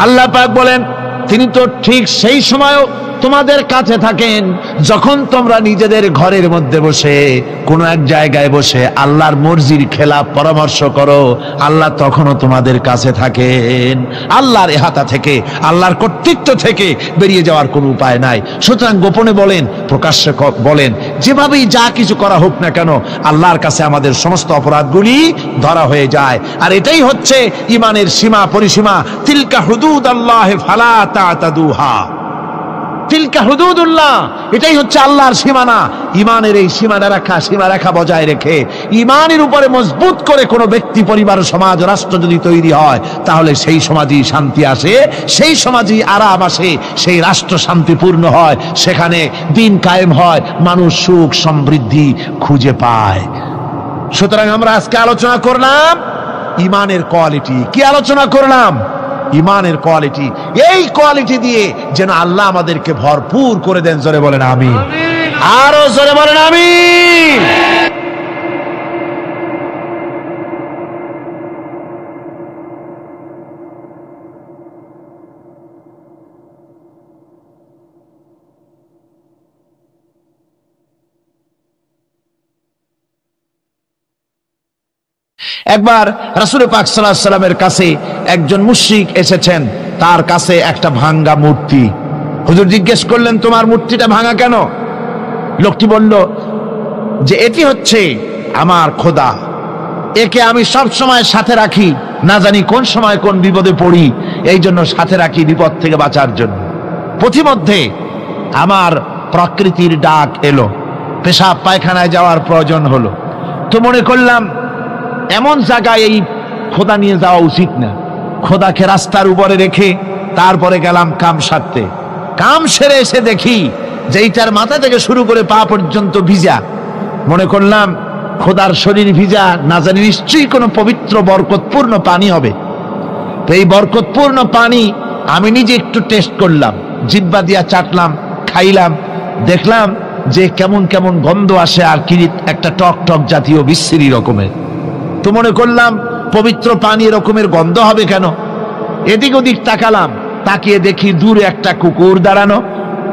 আল্লাহ পাক বলেন, তিনি তো ঠিক সেই সময়ও তোমাদের কাছে থাকেন যখন তোমরা নিজেদের ঘরের মধ্যে বসে, কোনো এক জায়গায় বসে আল্লাহর মর্জির খেলাফ পরামর্শ করো, আল্লাহ তখনও তোমাদের কাছে থাকেন। আল্লাহর ইহাতা থেকে, আল্লাহর কর্তৃত্ব থেকে বেরিয়ে যাওয়ার কোনো উপায় নাই। সুতরাং গোপনে বলেন, প্রকাশ্যে বলেন, যেভাবেই যা কিছু করা হোক না কেন, আল্লাহর কাছে আমাদের সমস্ত অপরাধগুলি ধরা হয়ে যায়। আর এটাই হচ্ছে ইমানের সীমা পরিসীমা। তিলকা হুদুদাল্লাহ ফালা তা'তাদুহা। তিলকা হুদুদুল্লাহ, এটাই হচ্ছে আল্লাহর সীমানা। ইমানের এই সীমারেখা বজায় রেখে, ইমানের উপরে মজবুত করে কোনো ব্যক্তি, পরিবার, সমাজ, রাষ্ট্র যদি তৈরি হয়, তাহলে সেই সমাজই শান্তি আসে, সেই সমাজই আরাম আসে, সেই রাষ্ট্র শান্তিপূর্ণ হয়, সেখানে দিন কায়েম হয়, মানুষ সুখ সমৃদ্ধি খুঁজে পায়। সুতরাং আমরা আজকে আলোচনা করলাম ইমানের কোয়ালিটি। কি আলোচনা করলাম? ইমানের কোয়ালিটি। এই কোয়ালিটি দিয়ে যেন আল্লাহ আমাদেরকে ভরপুর করে দেন। জোরে বলেন আমিন। আরো জোরে বলেন আমিন। একবার রাসূল পাক সাল্লাল্লাহু আলাইহি সাল্লামের কাছে একজন মুশরিক এসেছেন, তার কাছে একটা ভাঙ্গা মূর্তি। হুজুর জিজ্ঞেস করলেন, তোমার মূর্তিটা ভাঙা কেন? লোকটি বলল যে এটি হচ্ছে আমার খোদা, একে আমি সব সময় সাথে রাখি, না জানি কোন সময় কোন বিপদে পড়ি, এই জন্য সাথে রাখি বিপদ থেকে বাঁচার জন্য। পথিমধ্যে আমার প্রকৃতির ডাক এলো, পেশাব পায়খানায় যাওয়ার প্রয়োজন হলো, তো মনে করলাম এমন জায়গায় এই খোদা নিয়ে যাওয়া উচিত না। খোদাকে রাস্তার উপরে রেখে তারপরে গেলাম কাম সারতে। কাম সেরে এসে দেখি যে এইটার মাথা থেকে শুরু করে পা পর্যন্ত ভিজা। মনে করলাম খোদার শরীর ভিজা, না জানি নিশ্চয়ই কোনো পবিত্র বরকতপূর্ণ পানি হবে। তো এই বরকতপূর্ণ পানি আমি নিজে একটু টেস্ট করলাম, জিহ্বা দিয়া চাটলাম, খাইলাম, দেখলাম যে কেমন কেমন গন্ধ আসে, আর কি একটা টক টক জাতীয় বিশ্রী রকমের। তো মনে করলাম পবিত্র পানি এরকমের গন্ধ হবে কেন? এদিক ওদিক তাকালাম, তাকিয়ে দেখি দূরে একটা কুকুর দাঁড়ানো,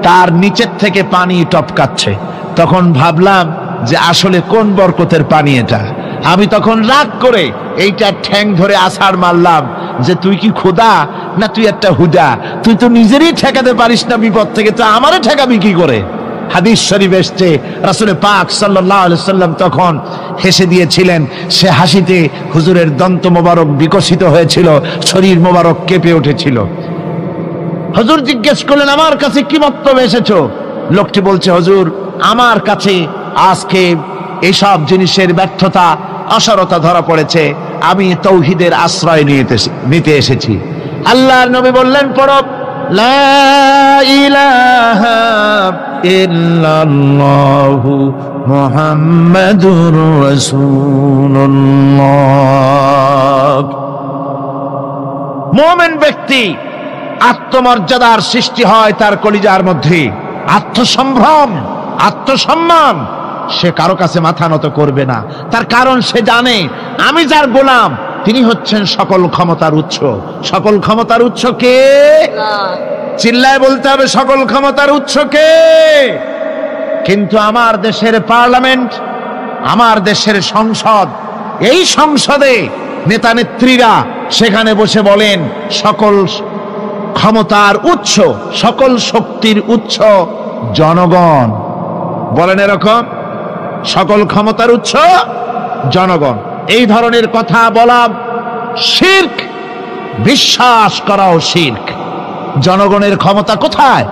তার নিচের থেকে পানি টপকাচ্ছে। তখন ভাবলাম যে আসলে কোন বরকতের পানি এটা। আমি তখন রাগ করে এইটা ঠ্যাং ধরে আছাড় মারলাম যে তুই কি খোদা না তুই একটা হুদা? তুই তো নিজেরই ঠেকাতে পারিস না বিপদ থেকে, তো আমারে ঠেকাবি কি করে? হাদিস শরীফ এসছে, রাসূল পাক সাল্লাল্লাহু আলাইহি সাল্লাম তখন হেসে দিয়েছিলেন। সে হাসিতে হুজুরের দন্ত মোবারক বিকশিত হয়েছিল, শরীর মোবারক কেঁপে উঠেছিল। হুজুর জিজ্ঞেস করলেন, আমার কাছে কি বক্তব্য এসেছো? লোকটি বলছে, হুজুর আমার কাছে আজকে এইসব জিনিসের ব্যর্থতা, অসারতা ধরা পড়েছে, আমি তাওহীদের আশ্রয় নিতে এসেছি। আল্লাহর নবী বললেন, পড়ো লা ইলাহা ইল্লাল্লাহু মুহাম্মাদুর রাসূলুল্লাহ। মুমিন ব্যক্তি আত্মমর্যাদার সৃষ্টি হয় তার কলিজার মধ্যে, আত্মসম্ভ্রম, আত্মসম্মান। সে কারো কাছে মাথা নত করবে না। তার কারণ সে জানে আমি যার গোলাম, তিনি হচ্ছেন সকল ক্ষমতার উৎস। সকল ক্ষমতার উৎস কে? চিল্লায় বলতে হবে, সকল ক্ষমতার উৎস কে? কিন্তু আমার দেশের পার্লামেন্ট, আমার দেশের সংসদ, এই সংসদে নেতা নেত্রীরা সেখানে বসে বলেন সকল ক্ষমতার উৎস, সকল শক্তির উৎস জনগণ। বলেন এরকম, সকল ক্ষমতার উৎস জনগণ। এই ধরনের কথা বলা শিরক, বিশ্বাস করাও শিরক। জনগণের ক্ষমতা কোথায়?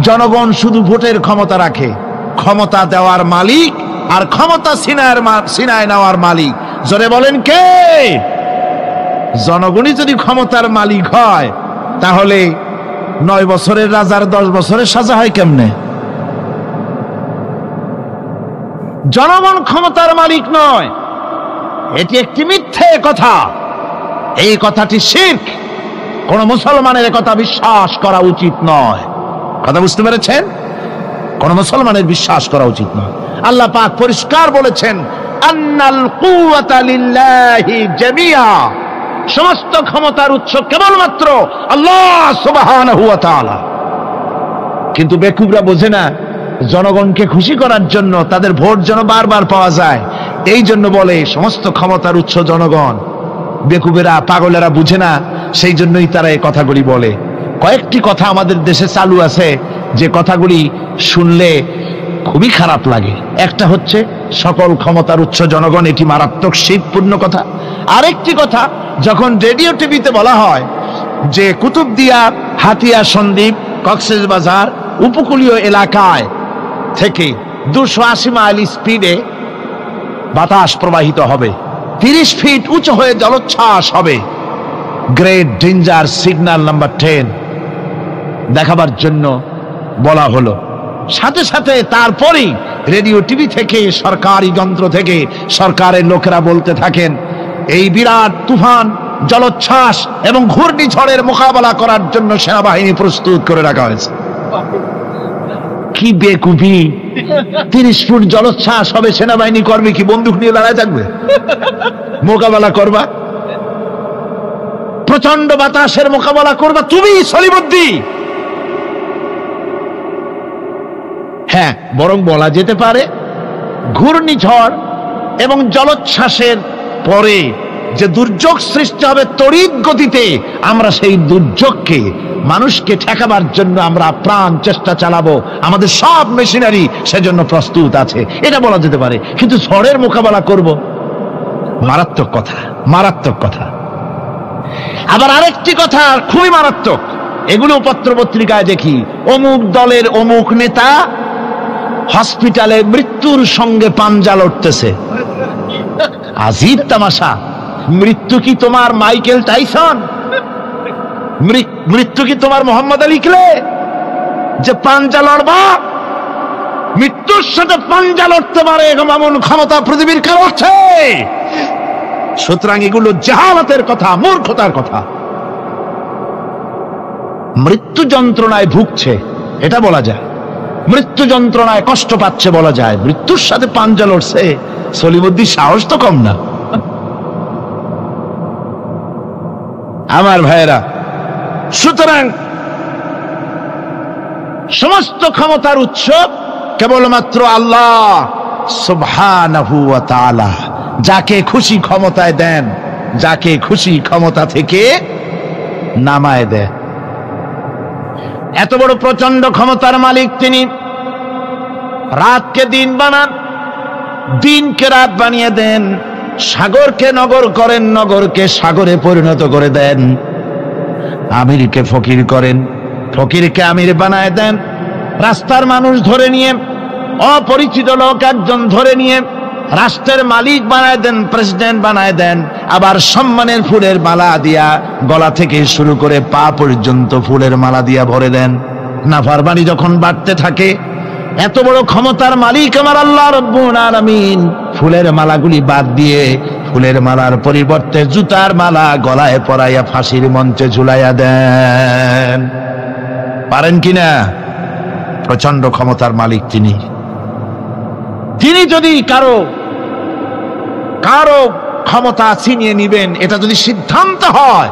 জনগণ শুধু ভোটের ক্ষমতা রাখে, ক্ষমতা দেওয়ার মালিক আর ক্ষমতা ছিনায় নেওয়ার মালিক জোরে বলেন কে? জনগণই যদি ক্ষমতার মালিক হয়, তাহলে 9 বছরের রাজার 10 বছরের সাজা হয় কেমনে? জনগণ ক্ষমতার মালিক নয়, এটি একটি মিথ্যে কথা। এই কথাটি শিরক। কোন মুসলমানের কথা বিশ্বাস করা উচিত নয়। কথা বুঝতে পেরেছেন? কোন মুসলমানের বিশ্বাস করা উচিত নয়। আল্লাহ পাক পরিষ্কার বলেছেন, আন্নাল কুওয়াতা লিল্লাহি জামিআ, সমস্ত ক্ষমতার উৎস কেবলমাত্র আল্লাহ সুবহানাহু ওয়া তাআলা। কিন্তু বেকুবরা বোঝে না, জনগণকে খুশি করার জন্য, তাদের ভোট যেন বারবার পাওয়া যায়, এই জন্য বলে সমস্ত ক্ষমতার উৎস জনগণ। বেকুবেরা, পাগলেরা বুঝে না, সেই জন্যই তারা এই কথাগুলি বলে। কয়েকটি কথা আমাদের দেশে চালু আছে যে কথাগুলি শুনলে খুবই খারাপ লাগে। একটা হচ্ছে সকল ক্ষমতার উৎস জনগণ, এটি মারাত্মক শিরকপূর্ণ কথা। আরেকটি কথা, যখন রেডিও টিভিতে বলা হয় যে কুতুবদিয়া, হাতিয়া সন্দ্বীপ, কক্সবাজার উপকূলীয় এলাকায় থেকে 280 মাইল স্পিডে বাতাস প্রবাহিত হবে, 30 ফিট উঁচু হয়ে জলোচ্ছ্বাস হবে, গ্রেট ডেঞ্জার সিগন্যাল নাম্বার 10 দেখাবার জন্য বলা হলো। সাথে সাথে তারপরেই রেডিও টিভি থেকে, সরকারি যন্ত্র থেকে সরকারের লোকেরা বলতে থাকেন, এই বিরাট তুফান, জলোচ্ছ্বাস এবং ঘূর্ণিঝড়ের মোকাবেলা করার জন্য সেনাবাহিনী প্রস্তুত করে রাখা হয়েছে। কি বেকুবি! 30 ফুট জলোচ্ছ্বাস হবে, সেনাবাহিনী করবে কি? বন্দুক নিয়ে দাঁড়ায় থাকবে? মোকাবেলা করবা? প্রচন্ড বাতাসের মোকাবেলা করবা তুমি সলিমুদ্দি? হ্যাঁ, বরং বলা যেতে পারে ঘূর্ণিঝড় এবং জলোচ্ছ্বাসের পরে যে দুর্যোগ সৃষ্টি হবে তড়িৎ গতিতে, আমরা সেই দুর্যোগকে, মানুষকে ঠেকাবার জন্য আমরা প্রাণ চেষ্টা চালাবো, আমাদের সব মেশিনারি সেজন্য প্রস্তুত আছে, এটা বলা যেতে পারে। কিন্তু ঝড়ের মোকাবেলা করব, মারাত্মক কথা, মারাত্মক কথা। আবার আরেকটি কথা খুবই মারাত্মক, এগুলো পত্র পত্রিকায় দেখি, অমুক দলের অমুক নেতা হসপিটালে মৃত্যুর সঙ্গে পাঞ্জা লড়তেছে। আজীব তামাশা! মৃত্যু কি তোমার মাইকেল টাইসন? মৃত্যু কি তোমার মোহাম্মদ আলী ক্লে যে পাঞ্জা লড়বা? মৃত্যুর সাথে পাঞ্জা লড়তে পারে এমন ক্ষমতা পৃথিবীর কারো আছে? সুতরাং এগুলো জাহালাতের কথা, মূর্খতার কথা। মৃত্যু যন্ত্রণায় ভুগছে এটা বলা যায়, মৃত্যু যন্ত্রণায় কষ্ট পাচ্ছে বলা যায়, মৃত্যুর সাথে পাঞ্জা লড়ছে, সলিমুদ্দিন সাহস তো কম না। আমার ভাইয়েরা, সুতরাং সমস্ত ক্ষমতার উৎস কেবলমাত্র আল্লাহ সুবহানাহু ওয়া তাআলা। যাকে খুশি ক্ষমতায় দেন, যাকে খুশি ক্ষমতা থেকে নামায় দেন। এত বড় প্রচন্ড ক্ষমতার মালিক তিনি। রাতকে দিন বানান, দিনকে রাত বানিয়ে দেন, সাগরকে নগর করেন, নগরকে সাগরে পরিণত করে দেন, আমিরকে ফকির করেন, ফকিরকে আমির বানায় দেন, রাস্তার মানুষ ধরে নিয়ে, অপরিচিত লোক একজন ধরে নিয়ে রাষ্ট্রের মালিক বানায় দেন, প্রেসিডেন্ট বানায় দেন। আবার সম্মানের ফুলের মালা দিয়া গলা থেকে শুরু করে পা পর্যন্ত ফুলের মালা দিয়া ভরে দেন। নাফরমানি যখন বাড়তে থাকে, এত বড় ক্ষমতার মালিক আমার আল্লাহ রব্বুল আলামিন ফুলের মালাগুলি বাদ দিয়ে ফুলের মালার পরিবর্তে জুতার মালা গলায় পরাইয়া ফাঁসির মঞ্চে ঝুলাইয়া দেন। পারেন কিনা? প্রচন্ড ক্ষমতার মালিক তিনি। তিনি যদি কারো ক্ষমতা ছিনিয়ে নিবেন, এটা যদি সিদ্ধান্ত হয়,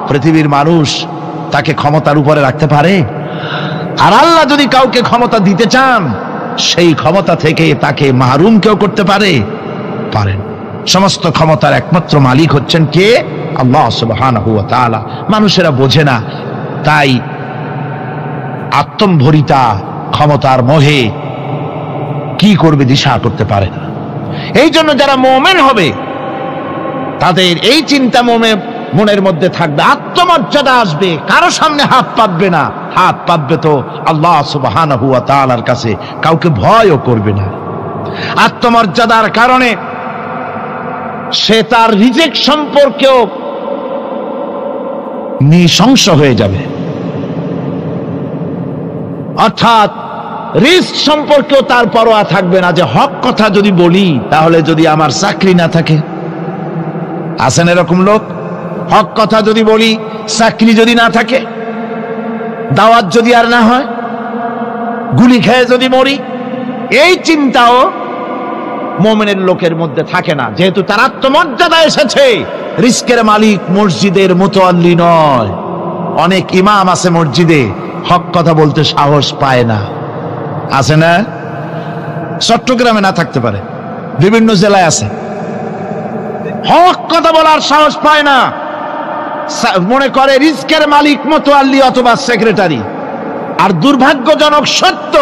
পৃথিবীর মানুষ তাকে ক্ষমতার উপরে রাখতে পারে? আর আল্লাহ যদি কাউকে ক্ষমতা দিতে চান, সেই ক্ষমতা থেকে তাকে মাহরুম কেউ করতে পারেন। সমস্ত ক্ষমতার একমাত্র মালিক হচ্ছেন কে? আল্লাহ সুবহানাহু ওয়া তাআলা। মানুষেরা বোঝে না, তাই আত্মম্ভরিতা ক্ষমতার মোহে কি করবে দিশা করতে পারে না। এই জন্য যারা মুমিন হবে তাদের এই চিন্তা মনের মধ্যে থাকবে, আত্মমর্যাদা আসবে, কারো সামনে হাত পাতবে না, হাত পাতবে তো আল্লাহ সুবহানাহু ওয়া তাআলার কাছে, কাউকে ভয়ও করবে না। আত্মমর্যাদার কারণে সে তার রিজিক সম্পর্কেও নৃশংস হয়ে যাবে, অর্থাৎ রিস্ক সম্পর্কেও তার পরোয়া থাকবে না, যে হক কথা যদি বলি তাহলে যদি আমার চাকরি না থাকে। আছেন এরকম লোক? হক কথা যদি বলি, চাকরি যদি না থাকে, দাওয়াত যদি আর না হয়, গুলি খেয়ে যদি মরি, এই চিন্তাও মুমিনের লোকের মধ্যে থাকে না, যেহেতু তার আত্মমর্যাদা এসেছে। রিস্কের মালিক মসজিদের মুতাল্লি নয়। অনেক ইমাম আছে মসজিদে, হক কথা বলতে সাহস পায় না। আছে না? চট্টগ্রামে না থাকতে পারে, বিভিন্ন জেলায় আছে, হক কথা বলার সাহস পায় না। মনে করে রিস্কের মালিক মুতাল্লি অথবা সেক্রেটারি। আর দুর্ভাগ্যজনক সত্য,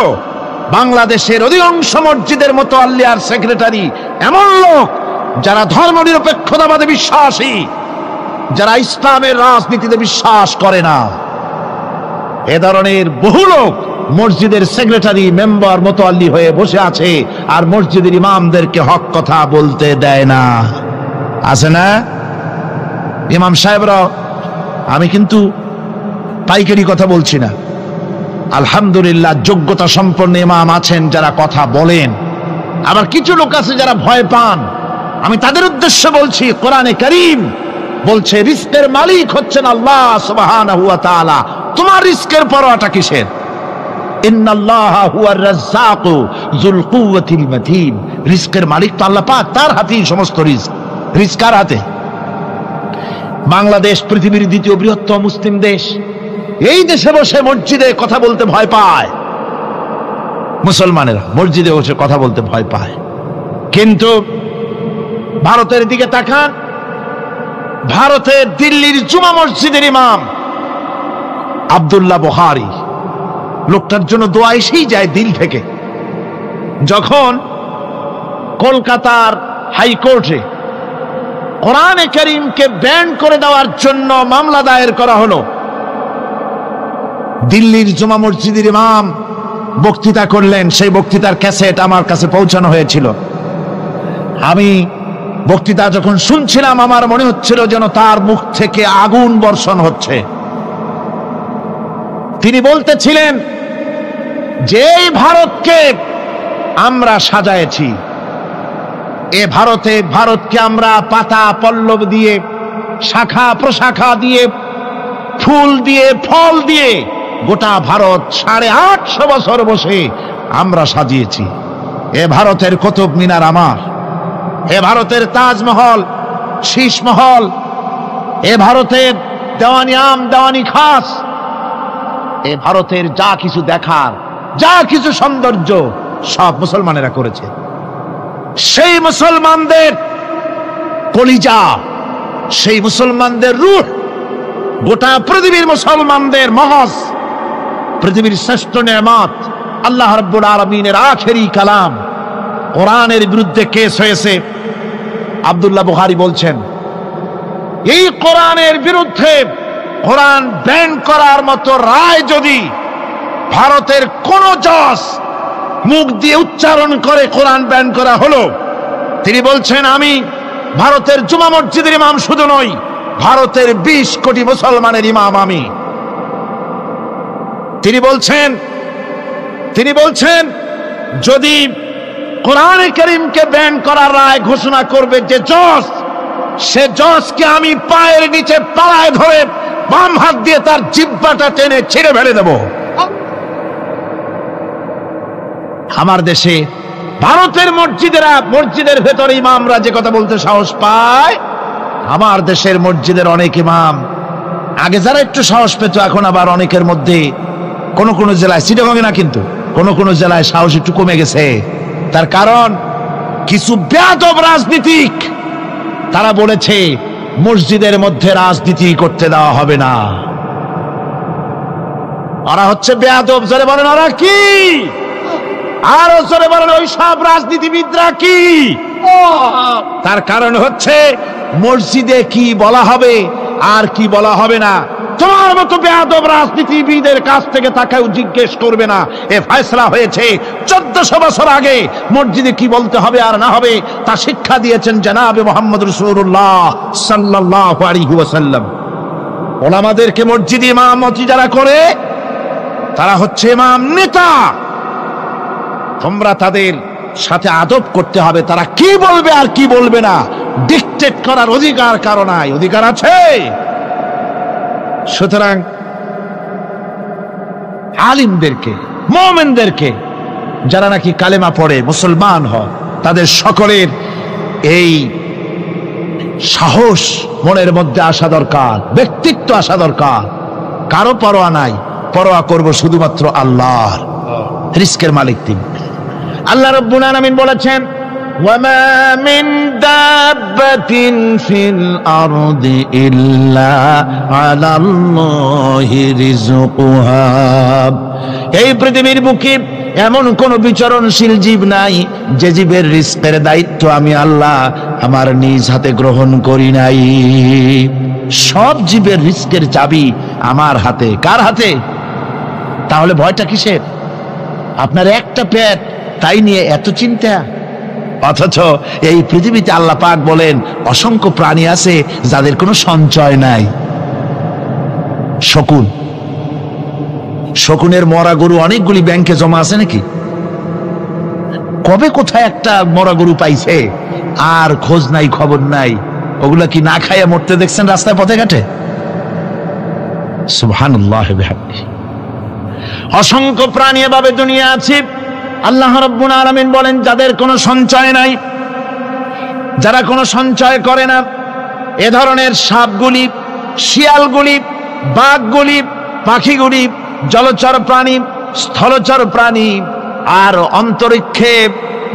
বাংলাদেশের অধিকাংশ মসজিদের মুতাল্লি আর সেক্রেটারি এমন লোক যারা ধর্মনিরপেক্ষতাবাদে বিশ্বাসী, যারা ইসলামের রাজনীতিতে বিশ্বাস করে না। এ ধরনের বহু লোক মসজিদের সেক্রেটারি, মেম্বার, মুতাল্লি হয়ে বসে আছে, আর মসজিদের ইমামদেরকে হক কথা বলতে দেয় না। আছে না? ইমাম সাহেবরা, আমি কিন্তু পাইকারি কথা বলছি না, আলহামদুলিল্লাহ যোগ্যতা সম্পন্ন ইমাম আছেন যারা কথা বলেন। আবার কিছু লোক আছে যারা ভয় পান, আমি তাদের উদ্দেশ্যে বলছি, কোরআনে কারীম বলছে রিস্কের মালিক হচ্ছেন আল্লাহ সুবহানাহু ওয়া তাআলা। তোমার রিস্কের পরোয়াটা কিসের? ইন্নাল্লাহা হুয়ার রাজ্জাকু যুল কুওয়াতিল মাতিন। রিস্কের মালিক তো আল্লাহ পাক, তার হাতেই সমস্ত রিস্ক। রিস্ক কার হাতে? বাংলাদেশ পৃথিবীর দ্বিতীয় বৃহত্তম মুসলিম দেশ, এই দেশে বসে মসজিদে কথা বলতে ভয় পায়। মুসলমানেরা মসজিদে বসে কথা বলতে ভয় পায়। কিন্তু ভারতের দিকে তাকান, ভারতের দিল্লির জুমা মসজিদের ইমাম আব্দুল্লাহ বুখারী, লোকটার জন্য দোয়া এসেই যায় দিল থেকে। যখন কলকাতার হাইকোর্টে কোরআনে কারীমকে ব্যান করে দেওয়ার জন্য মামলা দায়ের করা হলো, দিল্লির জুমা মসজিদের ইমাম বক্তৃতা করলেন। সেই বক্তৃতার ক্যাসেট আমার কাছে পৌঁছানো হয়েছিল। আমি বক্তৃতা যখন শুনছিলাম, আমার মনে হচ্ছিল যেন তার মুখ থেকে আগুন বর্ষণ হচ্ছে। তিনি বলতেছিলেন যে ভারতকে আমরা সাজায়েছি, এ ভারতকে আমরা পাতা পল্লব দিয়ে, শাখা প্রশাখা দিয়ে, ফুল দিয়ে, ফল দিয়ে গোটা ভারত 850 বছর বসে আমরা সাজিয়েছি। এ ভারতের কুতুব মিনার আমার, এ ভারতের তাজমহল, শীষমহল, এ ভারতের দেওয়ানি আম, দেওয়ানি খাস, এ ভারতের যা কিছু দেখার, যা কিছু সৌন্দর্য সব মুসলমানেরা করেছে। সেই মুসলমানদের কলিজা, সেই মুসলমানদের রূহ, গোটা পৃথিবীর মুসলমানদের মগজ, পৃথিবীর শ্রেষ্ঠ নেয়ামত আল্লাহ রাব্বুল আলামিনের আখেরি কালাম কোরআনের বিরুদ্ধে কেস হয়েছে। আব্দুল্লাহ বুখারী বলছেন, এই কোরআনের বিরুদ্ধে কোরআন ব্যান করার মতো রায় যদি ভারতের কোন জজ মুখ দিয়ে উচ্চারণ করে কোরআন ব্যান করা হলো, তিনি বলছেন আমি ভারতের জুমা মসজিদের ইমাম শুধু নই, ভারতের 20 কোটি মুসলমানের ইমাম আমি। তিনি বলছেন যদি কোরআনে কারীমকে ব্যান করার রায় ঘোষণা করবে যে জজ, সে জজকে আমি পায়ের নিচে পাড়ায় ধরে বাম হাত দিয়ে তার জিহ্বাটা টেনে ছিঁড়ে ফেলে দেব। আমার দেশে ভারতের মসজিদের ভেতরে ইমামরা যে কথা বলতে সাহস পায়, আমার দেশের মসজিদের অনেক ইমাম আগে যারা একটু সাহস পেত, এখন আবার অনেকের মধ্যে কোন কোন জেলায়, চিটাগংয়ে না কিন্তু কোন কোন জেলায় সাহস একটু কমে গেছে। তার কারণ কিছু বেয়াদব রাজনীতিক তারা বলেছে মসজিদের মধ্যে রাজনীতি করতে দেওয়া হবে না। ওরা হচ্ছে বেয়াদব। জোরে বলেন ওরা কি? আরো জোরে বলেন ওই সব রাজনীতিবিদরা কি? তার কারণ হচ্ছে মসজিদে কি বলা হবে আর কি বলা হবে না তোমার মতো বেয়াদব রাজনীতিবিদের কাছ থেকে তাকেও জিজ্ঞেস করবে না। এ ফয়সালা হয়েছে 1400 বছর আগে। মসজিদে কি বলতে হবে আর না হবে তা শিক্ষা দিয়েছেন জনাবে মুহাম্মদ রাসূলুল্লাহ সাল্লাল্লাহু আলাইহি ওয়াসাল্লাম। ওলামাদেরকে মসজিদে ইমামতি যারা করে তারা হচ্ছে ইমাম নেতা। তোমরা তাদের সাথে আদব করতে হবে। তারা কি বলবে আর কি বলবে না ডিকটেট করার অধিকার কারো নাই। অধিকার আছে। সুতরাং আলিমদেরকে, মুমিনদেরকে, যারা নাকি কালেমা পড়ে মুসলমান হয়, তাদের সকলের এই সাহস মনের মধ্যে আসা দরকার, ব্যক্তিত্ব আসা দরকার। কারো পরোয়া নাই, পরোয়া করব শুধুমাত্র আল্লাহর। রিস্কের মালিক তিনি। আল্লাহ রাব্বুল আলামিন বলেছেন, ওয়ামা মিন দাব্বাতিন ফিল আরদি ইল্লা আলাল্লাহি রিজকুহা। এই পৃথিবীর বুকে এমন কোন বিচরণশীল জীব নাই যে জীবের রিস্কের দায়িত্ব আমি আল্লাহ আমার নিজ হাতে গ্রহণ করি নাই। সব জীবের রিস্কের চাবি আমার হাতে। কার হাতে? তাহলে ভয়টা কিসের? আপনার একটা পেট, তাই নিয়ে এত চিন্তা। অথচ এই পৃথিবীতে আল্লাহ পাক বলেন অসংখ্য প্রাণী আছে যাদের কোনো সঞ্চয় নাই। শকুনের মরা গরু অনেকগুলি ব্যাংকে জমা আছে নাকি? কবে কোথায় একটা মরা গরু পাইছে আর খোঁজ নাই, খবর নাই। ওগুলা কি না খাইয়া মরতে দেখছেন রাস্তায় পথে ঘাটে? সুবহানাল্লাহ বিহামদিহি। অসংখ্য প্রাণী এভাবে দুনিয়া আছে। আল্লাহ রাব্বুল আলামিন বলেন যাদের কোনো সঞ্চয় নাই, যারা কোনো সঞ্চয় করে না, এ ধরনের সাপগুলি, শিয়ালগুলি, বাঘগুলি, পাখিগুলি, জলচর প্রাণী, স্থলচর প্রাণী আর অন্তরিক্ষে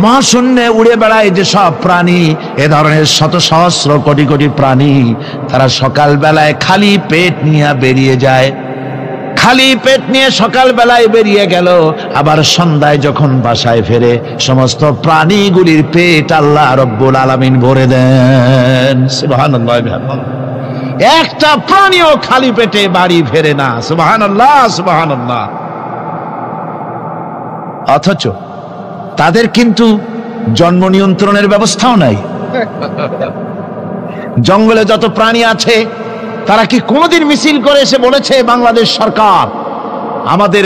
মহাশূন্যে উড়ে বেড়ায় যে সব প্রাণী, এ ধরনের শত সহস্র কোটি কোটি প্রাণী, তারা সকাল বেলায় খালি পেট নিয়ে বেরিয়ে যায়। খালি পেট নিয়ে সকাল বেলায় বেরিয়ে গেল, আবার সন্ধ্যায় যখন বাসায় ফেরে সমস্ত প্রাণীগুলির পেট আল্লাহ রব্বুল আলামিন ভরে দেন। সুবহানাল্লাহ। একটা প্রাণীও খালি পেটে বাড়ি ফেরে না। সুবহানাল্লাহ, সুবহানাল্লাহ। অথচ তাদের কিন্তু জন্ম নিয়ন্ত্রণের ব্যবস্থাও নাই। জঙ্গলে যত প্রাণী আছে তারা কি কোনোদিন মিছিল করে এসে বলেছে বাংলাদেশ সরকার আমাদের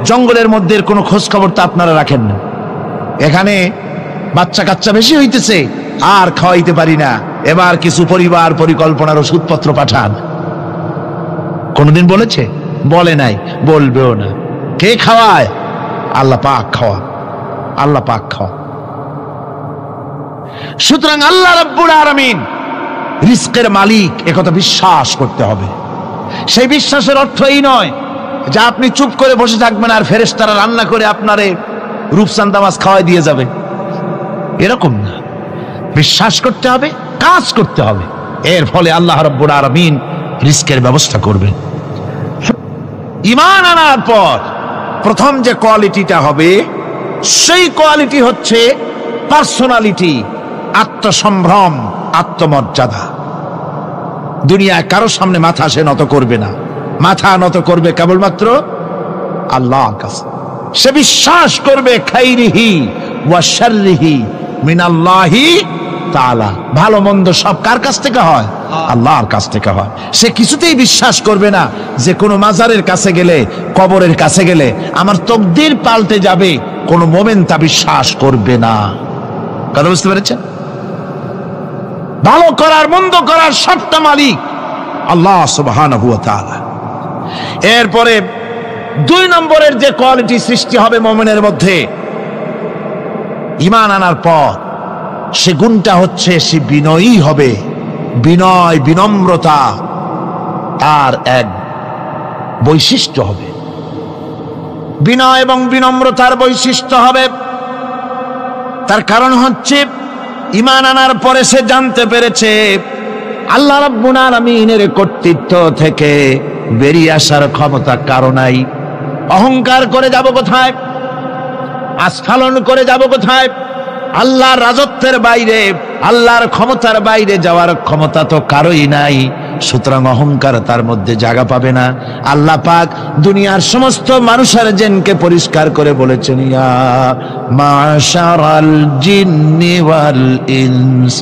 জঙ্গলের মধ্যে কোনো খোঁজ খবর তো আপনারা রাখেন না, এখানে বাচ্চা কাচ্চা বেশি হইতেছে আর খাওয়াইতে পারি না, এবার কিছু পরিবার পরিকল্পনার ওষুধপত্র পাঠান? কোনোদিন বলেছে? বলে নাই, বলবেও না। কে খাওয়ায়? আল্লাহ পাক খাওয়া, আল্লাহ পাক খাওয়া। সুতরাং আল্লাহ রাব্বুল আলামিন রিস্কের মালিক, একথা বিশ্বাস করতে হবে। সেই বিশ্বাসের অর্থ এই নয় যে আপনি চুপ করে বসে থাকবেন আর ফেরেশতারা রান্না করে আপনারে রূপচাঁদা মাছ খাওয়াই দিয়ে যাবে, এরকম না। বিশ্বাস করতে হবে, কাজ করতে হবে, এর ফলে আল্লাহ রাব্বুল আলামিন রিস্কের ব্যবস্থা করবেন। ঈমান আনার পর প্রথম যে কোয়ালিটিটা হবে সেই কোয়ালিটি হচ্ছে পার্সোনালিটি, আত্মসম্ভ্রম, আত্মমর্যাদা। দুনিয়ায় কারো সামনে মাথা সে নত করবে না, মাথা নত করবে কেবলমাত্র আল্লাহর কাছে। সে বিশ্বাস করবে খাইরিহি ওয়া শাররিহি মিনাল্লাহি তাআলা, ভালো মন্দ সব কার কাছ থেকে হয়? আল্লাহর কাছ থেকে হয়। সে কিছুতেই বিশ্বাস করবে না যে কোনো মাজারের কাছে গেলে, কবরের কাছে গেলে আমার তকদির পাল্টে যাবে। কোনো মুমিন তা বিশ্বাস করবে না। কথা বুঝতে পেরেছেন? ভালো করার মন্দ করার সবটা মালিক আল্লাহ সুবহানাহু ওয়া তাআলা। এরপরে 2 নম্বরের যে কোয়ালিটি সৃষ্টি হবে মুমিনের মধ্যে, ঈমান আনার পর সে গুণটা হচ্ছে সে বিনয়ী হবে। বিনয়, বিনম্রতা তার এক বৈশিষ্ট্য হবে। বিনয় এবং বিনম্রতার বৈশিষ্ট্য হবে। তার কারণ হচ্ছে ঈমান আনার পরে সে জানতে পেরেছে আল্লাহ রাব্বুল আলামিনের কর্তৃত্ব থেকে বেরিয়ে আসার ক্ষমতা কারো নাই। অহংকার করে যাব কোথায়? আস্ফালন করে যাব কোথায়? আল্লাহর রাজত্বের বাইরে, আল্লাহর ক্ষমতার বাইরে যাওয়ার ক্ষমতা তো কারোই নাই। সুতরাং অহংকার তার মধ্যে জায়গা পাবে না। আল্লাহ পাক দুনিয়ার সমস্ত মানুষের জিনকে পরিষ্কার করে বলেছেন, ইয়া মাশারাল জিন্নি ওয়াল ইনস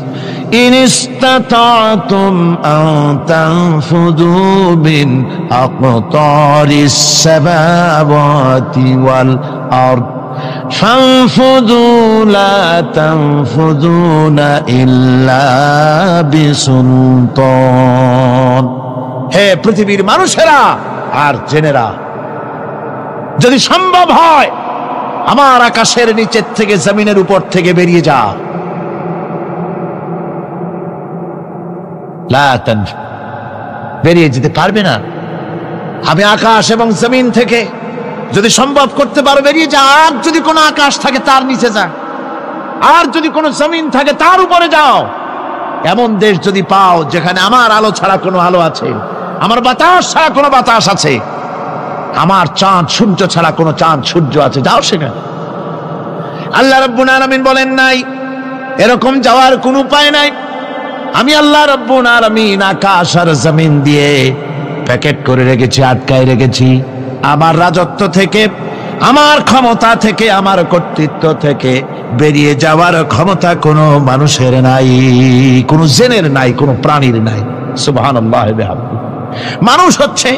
ইন ইসতাতাতুম আন তানফুযু মিন আকতারিস সামাওয়াতি ওয়াল আরদ فانفذوا لا تنفذون إلا بسلطان। হে পৃথিবীর মানুষেরা আর জেনেরা, যদি সম্ভব হয় আমার আকাশের নিচের থেকে জমিনের উপর থেকে বেরিয়ে যা। লা তানফু, বেরিয়ে যেতে পারবে না। আমি আকাশ এবং জমিন থেকে যদি সম্ভব করতে পারো বেরিয়ে যা। আর যদি কোনো আকাশ থাকে তার নিচে যা, আর যদি কোনো জমিন থাকে তার উপরে যাও। এমন দেশ যদি পাও যেখানে আমার আলো ছাড়া কোনো আলো আছে, আমার বাতাস ছাড়া কোনো বাতাস আছে, আমার চাঁদ সূর্য ছাড়া কোনো চাঁদ সূর্য আছে, যাও সেখানে। আল্লাহ রাব্বুল আলামিন বলেন নাই এরকম যাওয়ার কোনো উপায় নাই। আমি আল্লাহ রাব্বুল আলামিন আকাশ আর জমিন দিয়ে প্যাকেট করে রেখেছি, আটকায় রেখেছি। আমার রাজত্ব থেকে, আমার ক্ষমতা থেকে, আমার কর্তৃত্ব থেকে বেরিয়ে যাওয়ার ক্ষমতা কোনো মানুষের নাই, কোনো জিনের নাই, কোনো প্রাণীর নাই। সুবহানাল্লাহ ওয়া বিহামদিহি। মানুষ হচ্ছে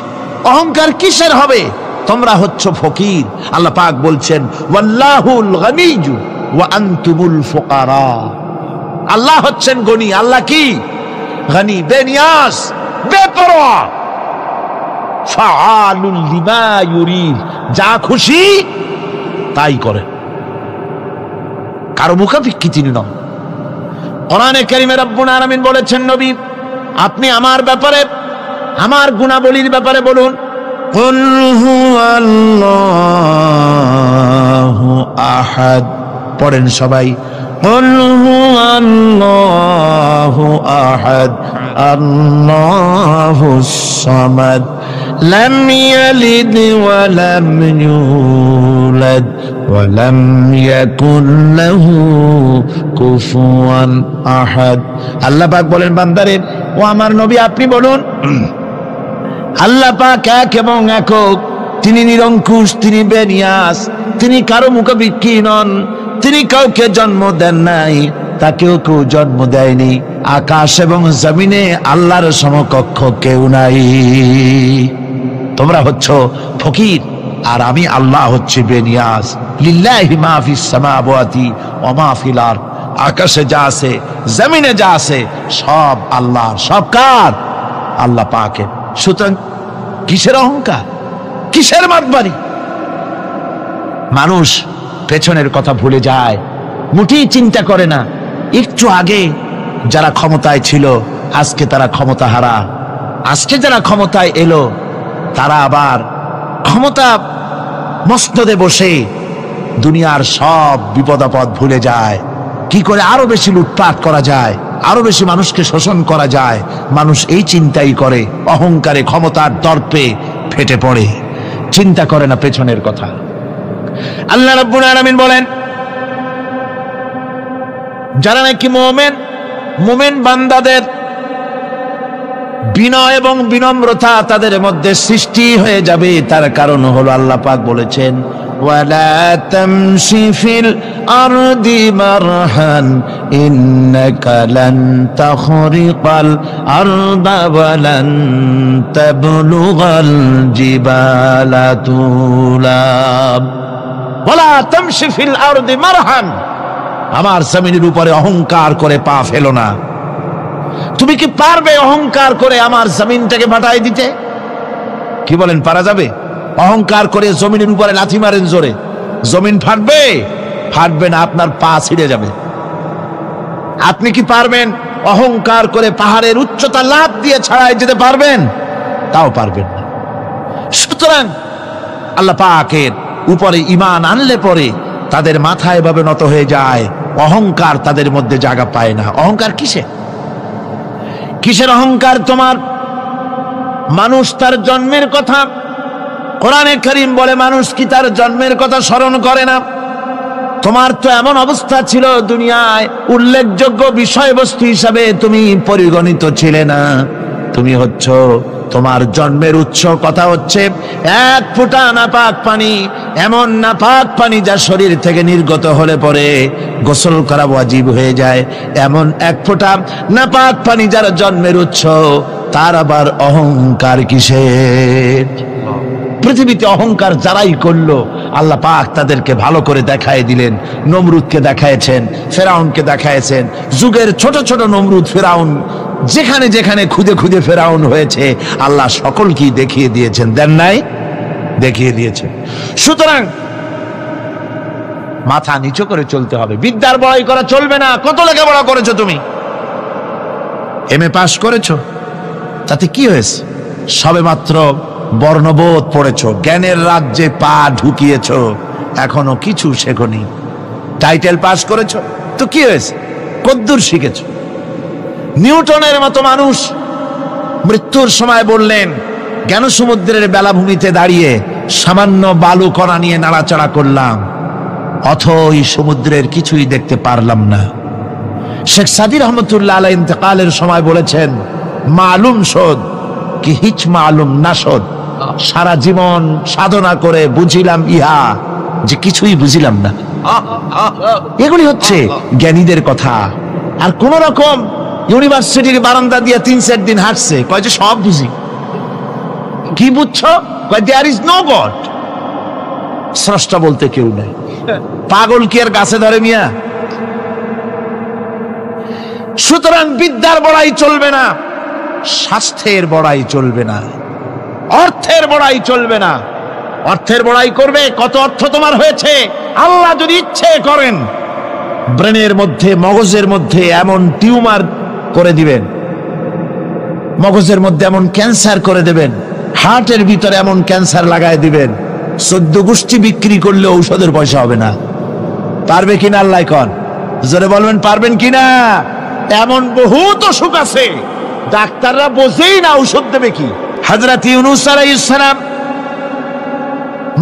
অহংকার কিসের হবে? তোমরা হচ্ছ ফকির। আল্লাহ পাক বলছেন ওয়াল্লাহুল গানিয়্যু ওয়া আনতুমুল ফুকারা। আল্লাহ হচ্ছেন গনি। আল্লাহ কি? গনি, বেনিয়াজ, বেপরোয়া। ফাআলুল লিমা ইউরিদ, যা খুশি তাই করে, কারো মুখাপেক্ষী তিনি নন। কোরআনে কারীমে রব্বুল আলামিন বলেছেন, নবী আপনি আমার ব্যাপারে, আমার গুণাবলীর ব্যাপারে বলুন। কুল হুয়াল্লাহু আহাদ, পড়েন সবাই। কুল হুয়াল্লাহু আহাদ আল্লাহুস সামাদ লাম ইয়ালিদ ওয়া লাম ইউলাদ ওয়া লাম ইয়াকুল লাহু কুফুয়ান আহাদ। আল্লাহ পাক বলেন, বান্দারে ও আমার নবী আপনি বলুন, আল্লাহ পাক এক এবং একক, তিনি নিরঙ্কুশ, তিনি বেনিয়াস, তিনি কারো মুখাপেক্ষী নন, তিনি কাউকে জন্ম দেন নাই, তাকেও কেউ জন্ম দেয়নি। আকাশ এবং জমিনে আল্লাহর সমকক্ষ কেউ নাই। তোমরা হচ্ছ ফকির আর আমি আল্লাহ হচ্ছে বেনিয়াস। লিল্লাহি মা ফিস সামাওয়াতি ওয়া মা ফিল আরদ, আকাশে যা আছে জমিনে যা আছে সব আল্লাহর। সব কার? আল্লাহ পাকের। সুতরাং কিসের অহংকার, কিসের মাতবাড়ি? মানুষ পেছনের কথা ভুলে যায়, মোটেই চিন্তা করে না। একটু আগে যারা ক্ষমতায় ছিল আজকে তারা ক্ষমতা হারা। আজকে যারা ক্ষমতায় এলো তারা আবার ক্ষমতা মসনদে বসে দুনিয়ার সব বিপদ আপদ ভুলে যায়। কি করে আরো বেশি লুটপাট করা যায়, আরো বেশি মানুষকে শোষণ করা যায়, মানুষ এই চিন্তাই করে। অহংকারে, ক্ষমতার দর্পে ফেটে পড়ে, চিন্তা করে না পেছনের কথা। আল্লাহ রাব্বুল আলামিন বলেন, যারা নাকি মুমিন বান্দাদের বিনয় এবং বিনম্রতা তাদের মধ্যে সৃষ্টি হয়ে যাবে, তার কারণ হলো আল্লাহ পাক বলেছেন, ওয়ালা তামশি ফিল আরদি মারহান ইন্নাকা লান তাখরিকাল আরদা ওয়া লান তাবলুগাল জিবালা তুলা। ওয়ালা তামশি ফিল আরদি মারহান, আমার জমিনের উপরে অহংকার করে পা ফেলো না। তুমি কি পারবে অহংকার করে আমার জমিনটাকে ফাটাই দিতে? কি বলেন, পারা যাবে? অহংকার করে জমিনের উপরে লাথি মারেন জোরে, জমিন ফাটবে? হাঁটবে না, আপনার পা ছিঁড়ে যাবে। আপনি কি পারবেন অহংকার করে পাহাড়ের উচ্চতা লাফ দিয়ে ছাড়াই যেতে পারবেন? তাও পারবেন না। সুতরাং আল্লাহ পাকের উপরে ঈমান আনলে পরে তাদের মাথা এভাবে নত হয়ে যায়, অহংকার তাদের মধ্যে জায়গা পায় না। অহংকার কিসের অহংকার তোমার? মানুষ তার জন্মের কথা, কোরআনে কারীম বলে মানুষ কি তার জন্মের কথা স্মরণ করে না? তোমার তো এমন অবস্থা ছিল, দুনিয়ায় উল্লেখযোগ্য বিষয়বস্তু হিসাবে তুমি পরিগণিত ছিলে না। তুমি হচ্ছ, তোমার জন্মের উৎস কথা হচ্ছে এক ফোঁটা নাপাক পানি, এমন নাপাক পানি যা শরীর থেকে নির্গত হলে পরে গোসল করা ওয়াজিব হয়ে যায়। এমন এক ফোঁটা নাপাক পানি যার জন্মের উৎস, তার আবার অহংকার কিসের? পৃথিবীতে অহংকার যারাই করলো আল্লাহ পাক তাদেরকে ভালো করে দেখায় দিলেন। নমরুদকে দেখায়ছেন, ফেরাউনকে দেখায়ছেন, যুগের ছোট ছোট নমরুদ ফেরাউন যেখানে যেখানে খুদে খুদে ফেরাউন হয়েছে আল্লাহ সকলকেই দেখিয়ে দিয়েছেন, দেন নাই? দেখিয়ে দিয়েছেন। সুতরাং মাথা নিচু করে চলতে হবে, বিদ্যার বড়াই করা চলবে না। কত লেখাপড়া করেছো তুমি? এমএ পাস করেছো, তাতে কি হয়েছে? সবে মাত্র বর্ণবোধ পড়েছো, জ্ঞানের রাজ্যে পা ঢুকিয়েছো, এখনো কিছু শেখনি। টাইটেল পাস করেছো, তো কি হয়েছে? কদ্দুর শিখেছো? নিউটনের মতো মানুষ মৃত্যুর সময় বললেন, জ্ঞান সমুদ্রের বেলাভূমিতে দাঁড়িয়ে সামান্য বালু কণা নিয়ে নাড়াচাড়া করলাম, অথই সমুদ্রের কিছুই দেখতে পারলাম না। শেখ সাদী রহমতুল্লাহ আলাইহি ইন্তেকালের সময় বলেছেন, মালুম শোধ কি হিচ মালুম না শোধ। সারা জীবন সাধনা করে বুঝিলাম ইহা, যে কিছুই বুঝিলাম না। এগুলি হচ্ছে জ্ঞানীদের কথা। আর কোন রকম ইউনিভার্সিটির বারান্দা দিয়ে 3-4 দিন হাঁটছে, কয় যে সব বুঝি। কি বুঝছো? কয় দেয়ার ইজ নো গড, স্রষ্টা বলতে কেউ নেই। পাগল কি আর গাছে ধরে মিয়া? সুতরাং বিদ্যার বড়াই চলবে না, স্বাস্থ্যের বড়াই চলবে না, অর্থের বড়াই চলবে না। অর্থের বড়াই করবে, কত অর্থ তোমার হয়েছে? আল্লাহ যদি ইচ্ছে করেন ব্রেনের মধ্যে, মগজের মধ্যে এমন টিউমার করে দিবেন, মগজের মধ্যে এমন ক্যান্সার করে দেবেন, হার্টের ভিতরে এমন ক্যান্সার লাগায় দিবেন, 14 গোষ্ঠী বিক্রি করলে ঔষধের পয়সা হবে না। পারবে কিনা আল্লাহ কন? জোরে বলবেন পারবেন কিনা? এমন বহুত অসুখ আছে ডাক্তাররা বোঝেই না ঔষধ দেবে কি। হযরত ইউনূস আলাইহিস সালাম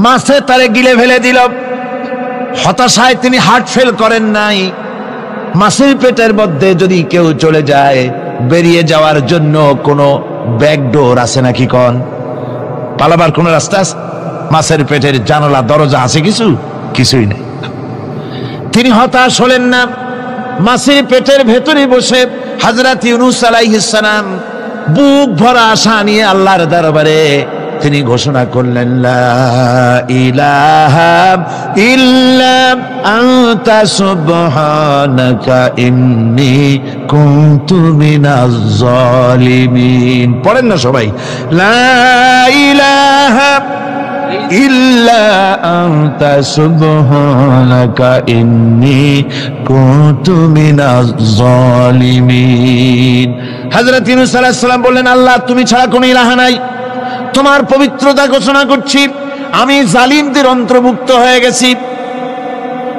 মাছে তারে গিলে ফেলে দিল, হতাশায় তিনি হার্ট ফেল করেন নাই। মাছের পেটের মধ্যে যদি কেউ চলে যায়, বেরিয়ে যাওয়ার জন্য কোনো ব্যাকডোর আছে নাকি কন? পালাবার কোন রাস্তা আছে? মাছের পেটের জানালা দরজা আছে কিছু? কিছুই নেই। তিনি হতাশ হলেন না, মাছের পেটের ভেতরে বসে হযরত ইউনূস আলাইহিস সালাম বুক ভরা আশা নিয়ে আল্লাহর দরবারে তিনি ঘোষণা করলেন, লা ইলাহা ইল্লা আনতা সুবহানাকা ইন্নী কুনতু মিনাজ জালিমিন। পড়েন না সবাই, লা ইলাহা ইল্লা আনতা সুবহানাকা ইন্নী কুনতু মিনাজ জালিমিন। হযরত ইউনূস আলাইহিস সালাম বললেন, আল্লাহ তুমি ছাড়া কোনো ইলাহা নাই, তোমার পবিত্রতা ঘোষণা করছি, আমি জালিমদের অন্তর্ভুক্ত হয়ে গেছি।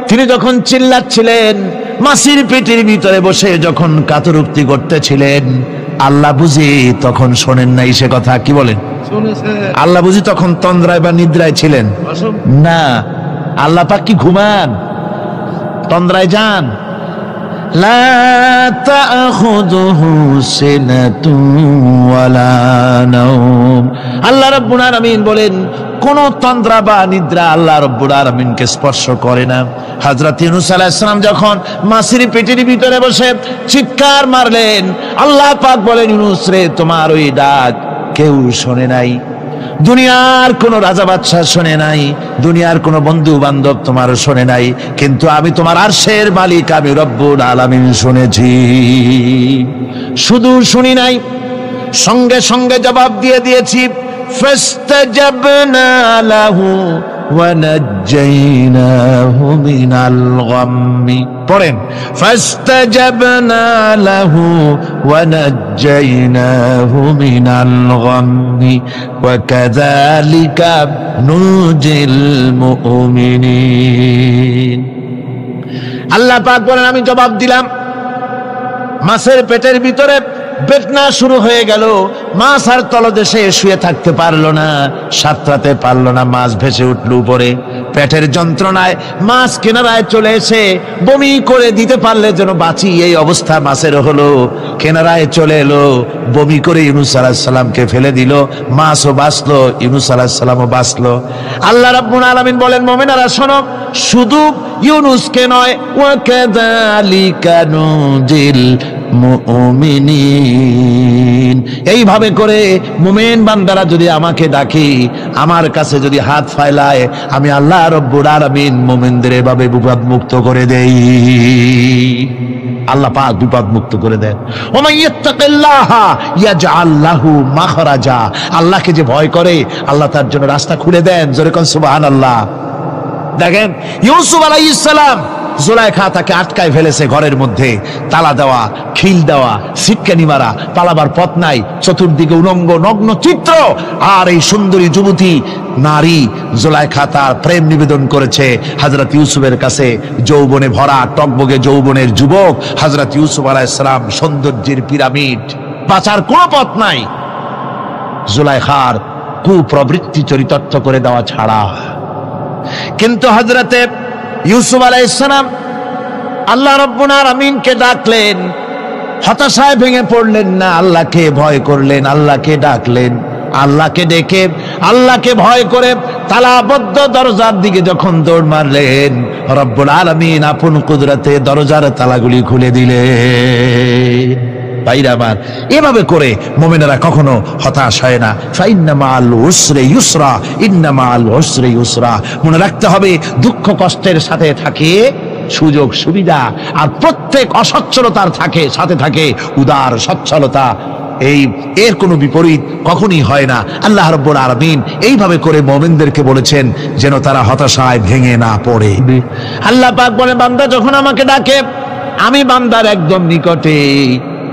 তিনি যখন চিল্লাচ্ছিলেন, মাছির পেটের ভিতরে বসে যখন কাতরুক্তি করতেছিলেন, আল্লাহ বুঝি তখন শোনেন নাই সে কথা? কি বলেন? আল্লাহ বুঝি তখন তন্দ্রায় বা নিদ্রায় ছিলেন না? আল্লাহ পাক কি ঘুমান? তন্দ্রায় যান? লা তাখুযুহু সিনাতুন ওয়ালা নাওম। আল্লাহ রাব্বুল আলামিন বলেন, কোন তন্দ্রা বা নিদ্রা আল্লাহ রাব্বুল আলামিনকে স্পর্শ করে না। হযরত ইউনূস আলাইহিস সালাম যখন মাছের পেটের ভিতরে বসে চিৎকার মারলেন, আল্লাহ পাক বলেন, ইউনূস রে, তোমার ওই ডাক কেউ শোনে নাই, দুনিয়ার কোন রাজা বাদশাহ শোনে নাই, দুনিয়ার কোন বন্ধু বান্ধব তোমার শোনে নাই, কিন্তু আমি তোমার আরশের মালিক, আমি রব্বুল আলামিন শুনেছি। শুধু শুনি নাই, সঙ্গে সঙ্গে জবাব দিয়ে দিয়েছি। ফাস্তাজাবনা লাহু ونجيناه من الغم পড়েন فاستجبنا له ونجيناه من الغم وكذلك ننجي المؤمنين আল্লাহ পাক বলেন আমি জবাব দিলাম মাছের পেটের ভিতরে বেদনা শুরু হয়ে গেল মাছ আর তলদেশে শুয়ে থাকতে পারলো না সাঁতরাতে পারলো না মাছ ভেসে উঠলো উপরে পেটের যন্ত্রণায় মাছ কিনারায় চলে এসে বমি করে দিতে পারলে যেন বাঁচি এই অবস্থা মাছের হলো কিনারায় চলে এলো বমি করে ইউনূস আলাইহিস সালামকে ফেলে দিল মাছও বাঁচলো ইউনূস আলাইহিস সালামও বাঁচলো আল্লাহ রাব্বুল আলামিন বলেন মুমিনেরা শোনো শুধু ইউনূসকে নয় ওয়া কাযালিকা নুজিল মুমিনিন এইভাবে করে মুমিন বান্দারা যদি আমাকে ডাকে আমার কাছে যদি হাত ফাইলায় আমি আল্লাহ রব্বুল আলামিন মুমিনদের এভাবে বিপদ মুক্ত করে দেই আল্লাহ পাক বিপদ মুক্ত করে দেন ওমান ইয়াত্তাকিল্লাহা ইয়াজআল লাহু মাখরাজা আল্লাহকে যে ভয় করে আল্লাহ তার জন্য রাস্তা খুলে দেন জোরে কোন সুবহানাল্লাহ দেখেন ইউসুফ আলাইহিস সালাম জুলাইখা তাকে আটকায় ফেলেছে ঘরের মধ্যে তালা দেওয়া খিল দেওয়া সিটকানি মারা পালাবার পথ নাই চতুর্দিকে উলঙ্গ নগ্ন চিত্র আর এই সুন্দরী যুবতী নারী জুলাইখা তার প্রেম নিবেদন করেছে হযরত ইউসুফের কাছে যৌবনে ভরা টকবগে যৌবনের যুবক হযরত ইউসুফ আলাইহিস সালাম সৌন্দর্যের পিরামিড বাঁচার কোনো পথ নাই জুলাইখার কুপ্রবৃত্তি চরিতার্থ করে দেওয়া ছাড়া কিন্তু হযরতে ইউসুফ আলাইহিস সালাম আল্লাহ রাব্বুল আলামিনকে ডাকলেন হতাশায় ভেঙে পড়লেন না আল্লাহকে ভয় করলেন আল্লাহকে ডাকলেন আল্লাহকে ডেকে আল্লাহকে ভয় করে তালাবদ্ধ দরজার দিকে যখন দৌড় মারলেন রব্বুল আলামিন আপন কুদরতে দরজার তালাগুলি খুলে দিলেন ভাইরা আমার এভাবে করে মুমিনেরা কখনো হতাশ হয় না ফাইন্না মাআল উসরি ইউসরা ইন্না মাআল উসরি ইউসরা মনে রাখতে হবে দুঃখ কষ্টের সাথে থাকে সুযোগ সুবিধা আর প্রত্যেক অসচ্ছলতার সাথে থাকে উদার সচ্ছলতা এর কোনো বিপরীত কখনই হয় না আল্লাহ রাব্বুল আলামিন এইভাবে করে মুমিনদেরকে বলেছেন যেন তারা হতাশায় ভেঙে না পড়ে আল্লাহ পাক বলে বান্দা যখন আমাকে ডাকে আমি বান্দার একদম নিকটে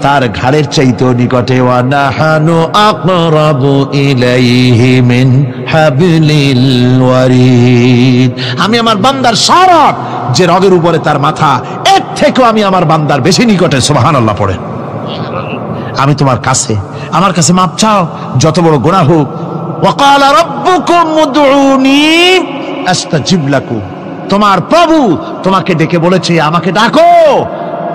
তার ঘাড়ের চাইতেও নিকটে ওয়া নাহানু আকরাবু ইলাইহি মিন হাবলিল ওয়ারিদ আমি আমার বান্দার সারাত যে রগের উপরে তার মাথা এর থেকেও আমি আমার বান্দার বেশি নিকটে সুবহানাল্লাহ পড়ে আমি তোমার কাছে আমার কাছে মাপ চাও যত বড় গুনাহ হোক ওয়া ক্বালা রাব্বুকুম উদউনি আস্তাজিব লাকুম তোমার প্রভু তোমাকে ডেকে বলেছে আমাকে ডাকো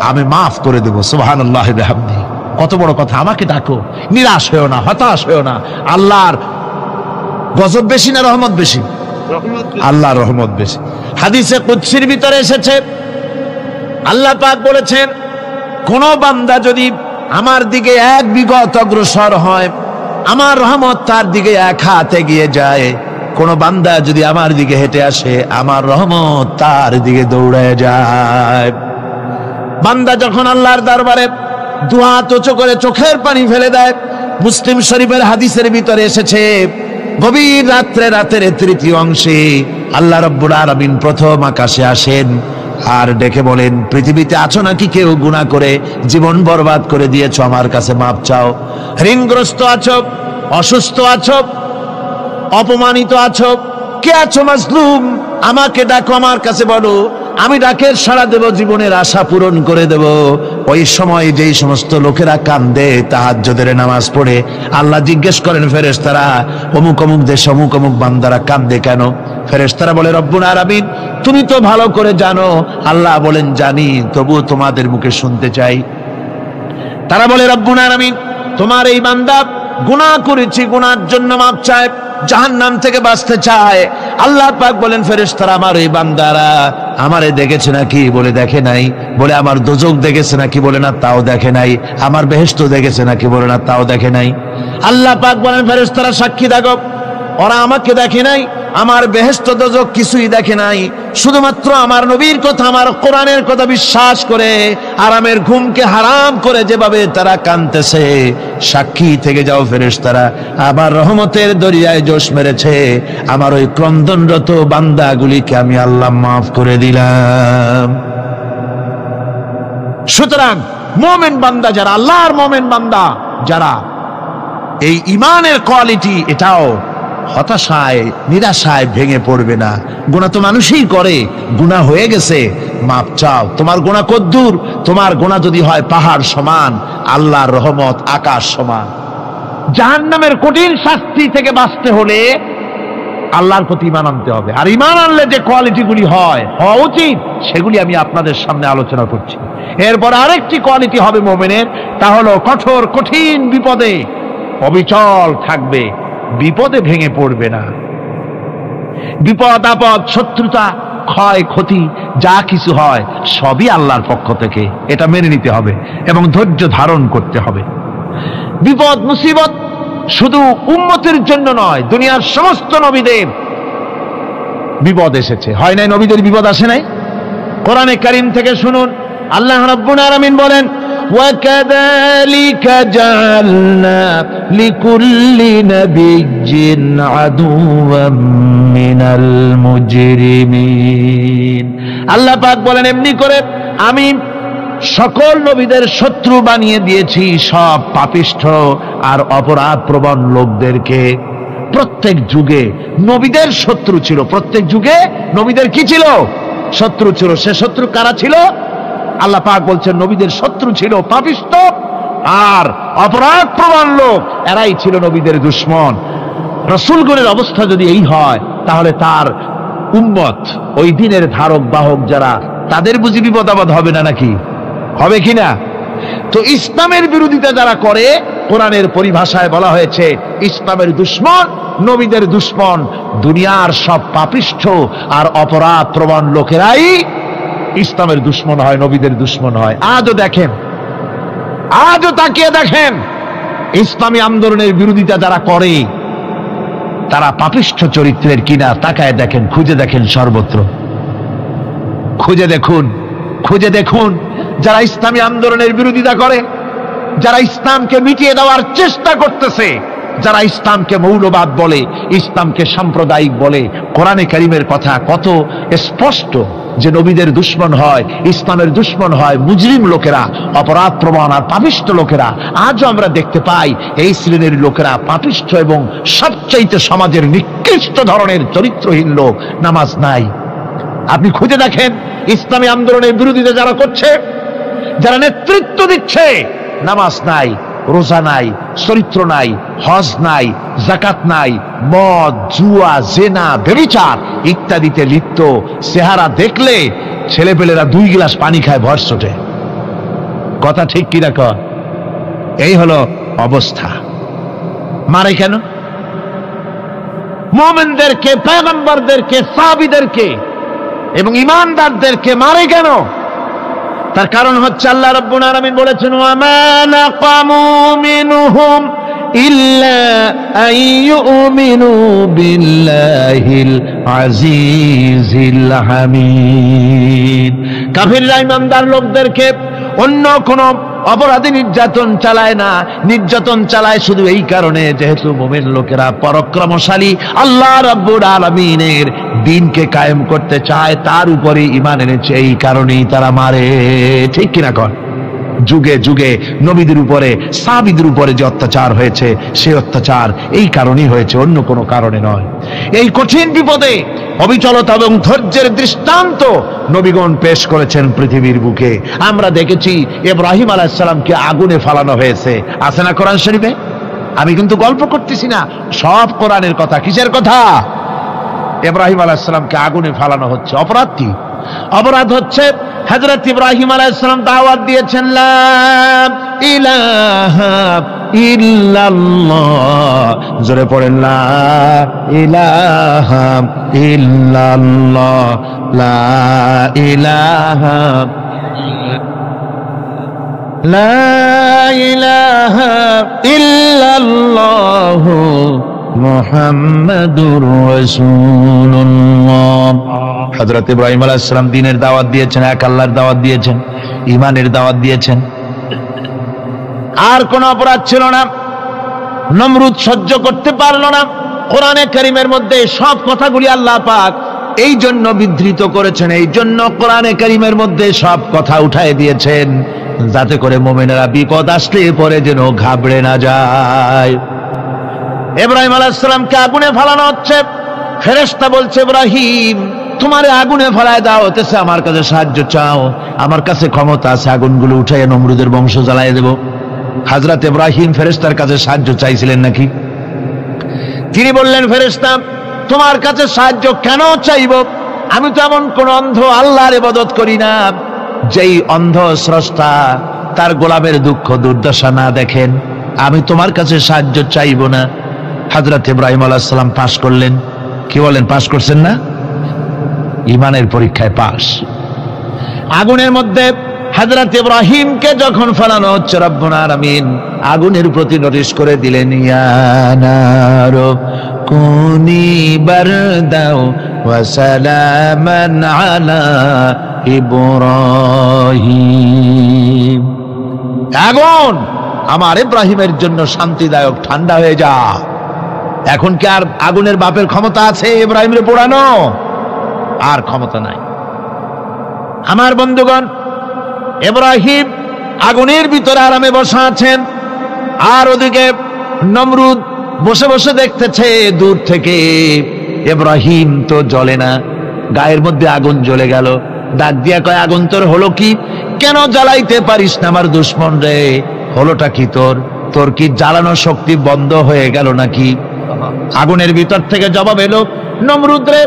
আমি মাফ করে দেব সুবহানাল্লাহি ওয়া বিহামদিহি কত বড় কথা আমাকে ডাকো নিরাশ হয়ো না হতাশ হয়ো না আল্লাহর গজব বেশি না রহমত বেশি আল্লাহর রহমত বেশি হাদিসে কুদসির ভিতরে এসেছে আল্লাহ পাক বলেছেন কোন বান্দা যদি আমার দিকে এক বিগত অগ্রসর হয় আমার রহমত তার দিকে এক হাত এগিয়ে যায় কোন বান্দা যদি আমার দিকে হেঁটে আসে আমার রহমত তার দিকে দৌড়ে যায় বান্দা যখন আল্লাহর দরবারে দুহাত উঁচু করে চোখের পানি ফেলে দেয় মুসলিম শরীফের হাদিসের ভিতরে এসেছে গভীর রাতের তৃতীয় অংশে আল্লাহ রাব্বুল আলামিন প্রথম আকাশে আসেন আর ডেকে বলেন পৃথিবীতে আছো নাকি কেউ গুনাহ করে জীবন বরবাদ করে দিয়েছো আমার কাছে মাপ চাও ঋণগ্রস্ত আছো অসুস্থ আছো অপমানিত আছো কে আছো মাজলুম আমাকে ডাকো আমার কাছে বলো আমি ডাকের সাড়া দেব জীবনের আশা পূরণ করে দেব ওই সময় যেই সমস্ত লোকেরা কান্দে তাহাজ্জুদের নামাজ পড়ে আল্লাহ জিজ্ঞেস করেন ফেরেশতারা অমুক অমুক দেশ অমুক অমুক বান্দারা কান্দে কেন ফেরেশতারা বলে রব্বুল আলামিন তুমি তো ভালো করে জানো আল্লাহ বলেন জানি তবুও তোমাদের মুখে শুনতে চাই তারা বলে রব্বুল আলামিন তোমার এই বান্দা গুনাহ করেছি গুনার জন্য মাপ চায় জাহান্নাম থেকে বাঁচতে চায় আল্লাহ পাক বলেন ফেরেশতারা আমার এই বান্দারা আমারে দেখেছে নাকি বলে দেখে নাই বলে আমার দোজখ দেখেছে নাকি বলে না তাও দেখে নাই আমার বেহেশত দেখেছে নাকি বলে না তাও দেখে নাই আল্লাহ পাক বলেন ফেরেশতারা সাক্ষী থাকো ওরা আমাকে দেখে নাই, আমার বেহেশত দোজখ কিছুই দেখে নাই, শুধুমাত্র আমার নবীর কথা, আমার কোরআনের কথা বিশ্বাস করে আরামের ঘুমকে হারাম করে যেভাবে তারা কাঁদতেছে, সাক্ষী থেকে যাও ফেরেশতারা, আবার রহমতের দরিয়ায় জোশ মেরেছে আমার ওই ক্রন্দনরত বান্দাগুলিকে আমি আল্লাহ মাফ করে দিলাম। সুতরাং মোমেন বান্দা যারা, আল্লাহর মোমেন বান্দা যারা, এই ইমানের কোয়ালিটি, এটাও হতাশায় নিরাশায় ভেঙে পড়বে না। গুনাহ তো মানুষই করে, গুনাহ হয়ে গেছে, মাপ চাও। তোমার গুনাহ কদ্দুর? তোমার গুনাহ যদি হয় পাহাড় সমান, আল্লাহর রহমত আকাশ সমান। জাহান্নামের কঠিন শাস্তি থেকে বাঁচতে হলে আল্লাহর প্রতি ঈমান আনতে হবে। আর ঈমান আনলে যে কোয়ালিটিগুলি হওয়া উচিত, সেগুলি আমি আপনাদের সামনে আলোচনা করছি। এরপর আরেকটি কোয়ালিটি হবে মুমিনের, তা হলো কঠোর কঠিন বিপদে অবিচল থাকবে, বিপদে ভেঙে পড়বে না। বিপদ আপদ, শত্রুতা, ক্ষয় ক্ষতি যা কিছু হয় সবই আল্লাহর পক্ষ থেকে, এটা মেনে নিতে হবে এবং ধৈর্য ধারণ করতে হবে। বিপদ মুসিবত শুধু উম্মতের জন্য নয়, দুনিয়ার সমস্ত নবীদের বিপদ এসেছে, হয় নাই? নবীদের বিপদ আসে নাই? কোরআনে কারীম থেকে শুনুন, আল্লাহ রাব্বুল আলামিন বলেন, وَكَذَلِكَ جَعَلْنَا لِكُلِّ نَبِيٍّ عَدُوًّا مِنَ الْمُجْرِمِينَ। আল্লাহ পাক বলেন, এমনি করে আমি সকল নবীদের শত্রু বানিয়ে দিয়েছি সব পাপিষ্ঠ আর অপরাধ প্রবণ লোকদেরকে। প্রত্যেক যুগে নবীদের শত্রু ছিল, প্রত্যেক যুগে নবীদের কি ছিল? শত্রু ছিল। সে শত্রু কারা ছিল? আল্লাহ পাক বলছেন নবীদের শত্রু ছিল পাপিষ্ঠ আর অপরাধ প্রবণ লোক, এরাই ছিল নবীদের দুশমন। রাসূলগণের অবস্থা যদি এই হয়, তাহলে তার উম্মত, ওই দিনের ধারক বাহক যারা, তাদের বুঝি বিপদ আপদ হবে না? নাকি হবে কিনা? তো ইসলামের বিরোধিতা যারা করে, কোরআনের পরিভাষায় বলা হয়েছে ইসলামের দুশমন, নবীদের দুশমন। দুনিয়ার সব পাপিষ্ঠ আর অপরাধ প্রবণ লোকেরাই ইসলামের দুশমন হয়, নবীদের দুশমন হয়। আজও দেখেন, আজও তাকিয়ে দেখেন, ইসলামী আন্দোলনের বিরোধিতা যারা করে তারা পাপিষ্ঠ চরিত্রের কিনা তাকায় দেখেন, খুঁজে দেখেন, সর্বত্র খুঁজে দেখুন, খুঁজে দেখুন। যারা ইসলামী আন্দোলনের বিরোধিতা করে, যারা ইসলামকে মিটিয়ে দেওয়ার চেষ্টা করতেছে, যারা ইসলামকে মৌলবাদ বলে, ইসলামকে সাম্প্রদায়িক বলে, কোরআনে কারীমের কথা কত স্পষ্ট যে নবীদের দুশমন হয়, ইসলামের দুশমন হয় মুজরিম লোকেরা, অপরাধ প্রবণ আর পাপিষ্ঠ লোকেরা। আজও আমরা দেখতে পাই এই শ্রেণীর লোকেরা পাপিষ্ঠ এবং সবচাইতে সমাজের নিকৃষ্ট ধরনের চরিত্রহীন লোক। নামাজ নাই। আপনি খুঁজে দেখেন ইসলামী আন্দোলনের বিরোধিতা যারা করছে, যারা নেতৃত্ব দিচ্ছে, নামাজ নাই, রোজা নাই, চরিত্র নাই, হজ নাই, যাকাত নাই, মদ, জুয়া, জেনা, ব্যভিচার ইত্যাদিতে লিপ্ত। চেহারা দেখলে ছেলেপেলেরা 2 গ্লাস পানি খায় ভর চোটে। কথা ঠিক কিনা কর? এই হলো অবস্থা। মারে কেন? মুমিনদেরকে, পয়গম্বরদেরকে, সাহাবীদেরকে এবং ঈমানদারদেরকে মারে কেন? তার কারণ হচ্ছে আল্লাহ রাব্বুল আলামিন বলেছেন, ওয়ামা নাকামু মিনহুম ইল্লা আইয়ুমিনু বিল্লাহিল আজিজিল হামিদ। কাফিররা ঈমানদার লোকদেরকে অন্য কোন অপরাধী নির্যাতন চালায় না, নির্যাতন চালায় শুধু এই কারণে যেহেতু মুমিন লোকেরা পরাক্রমশালী, আল্লাহ রাব্বুল আলামিনের দ্বীনকে কায়েম করতে চায়, তার উপরে ঈমান এনেছে, এই কারণেই তারা মারে। ঠিক কিনা কর? যুগে যুগে নবীদের উপরে, সাহাবীদের উপরে যে অত্যাচার হয়েছে, সেই অত্যাচার এই কারণেই হয়েছে, অন্য কোনো কারণে নয়। এই কঠিন বিপদে অবিচলতা এবং ধৈর্যের দৃষ্টান্ত নবীগণ পেশ করেছেন পৃথিবীর বুকে। আমরা দেখেছি ইব্রাহিম আলাইহিস সালামকে আগুনে ফালানো হয়েছে, আছে না কোরআন শরীফে? আমি কিন্তু গল্প করতেছি না, সব কোরআনের কথা। কিসের কথা? ইব্রাহিম আলাইহিস সালামকে আগুনে ফালানো হচ্ছে। অপরাধ কি? অপরাধ হচ্ছে হযরত ইব্রাহিম আলাইহিস সালাম দাওয়াত দিয়েছেন, লা ইলাহা ইল্লাল্লাহ। জোরে পড়েন, লা ইলাহা ইল্লাল্লাহ, লা ইলাহা, লা ইলাহা ইল্লাল্লাহ মুহাম্মাদুর রাসূলুল্লাহ। হযরত ইব্রাহিম আলাইহিস সালাম দ্বীনের দাওয়াত দিয়েছেন, এক আল্লাহর দাওয়াত দিয়েছেন, ঈমানের দাওয়াত দিয়েছেন। আর কোন অপরাধ ছিল না। নমরুদ সহ্য করতে পারল না। কোরআনে কারীমের মধ্যে সব কথাগুলি আল্লাহ পাক এই জন্য বিধৃত করেছেন, এই জন্য কোরআনে কারীমের মধ্যে সব কথা উঠায় দিয়েছেন, যাতে করে মুমিনেরা বিপদ আসলে পরে যেন ঘাবড়ে না যায়। ইব্রাহিম আলাইহিস সালামকে আগুনে ফেলানো হচ্ছে। ফেরেশতা বলছে, ইব্রাহিম তোমারে আগুনে ফেলায় দেওয়া হতেছে, আমার কাছে সাহায্য চাও, আমার কাছে ক্ষমতা আছে, আগুনগুলো উঠাইয়া নমরুদের বংশ জ্বালাইয়া দেব। হযরত ইব্রাহিম ফেরেশতার কাছে সাহায্য চাইছিলেন নাকি? তিনি বললেন, ফেরেশতা তোমার কাছে সাহায্য কেন চাইব? আমি তো এমন কোন অন্ধ আল্লাহর ইবাদত করি না যেই অন্ধ স্রষ্টা তার গোলামের দুঃখ দুর্দশা না দেখেন। আমি তোমার কাছে সাহায্য চাইব না। হযরত ইব্রাহিম আলাইহিস সালাম পাশ করলেন। কি বলেন, পাশ করছেন না? ঈমানের পরীক্ষায় পাশ। আগুনের মধ্যে হযরত ইব্রাহিমকে যখন ফেলানো হচ্ছে, রব্বুল আলামিন আগুনের প্রতি নোটিশ করে দিলেন, ইয়া নারু কুনি বারদাও ওয়া সালামান আলা ইব্রাহিম। আগুন আমার ইব্রাহিমের জন্য শান্তিদায়ক, ঠান্ডা হয়ে যা। এখন কি আর আগুনের বাপের ক্ষমতা আছে ইব্রাহিমের পোড়ানো? আর ক্ষমতা নাই। আমার বন্ধুগণ, ইব্রাহিম আগুনের ভিতরে আরামে বসা আছেন, আর ওদিকে নমরুদ বসে বসে দেখতেছে দূর থেকে। ইব্রাহিম তো জ্বলে না, গায়ের মধ্যে আগুন জ্বলে গেল। ডাক দিয়া কয়, আগুন তোর হলো কি? কেন জ্বালাইতে পারিস না আমার দুশ্মন রে? হলোটা কি তোর? তোর কি জ্বালানো শক্তি বন্ধ হয়ে গেল নাকি? আগুনের ভিতর থেকে জবাব এলো, নমরুদ রে,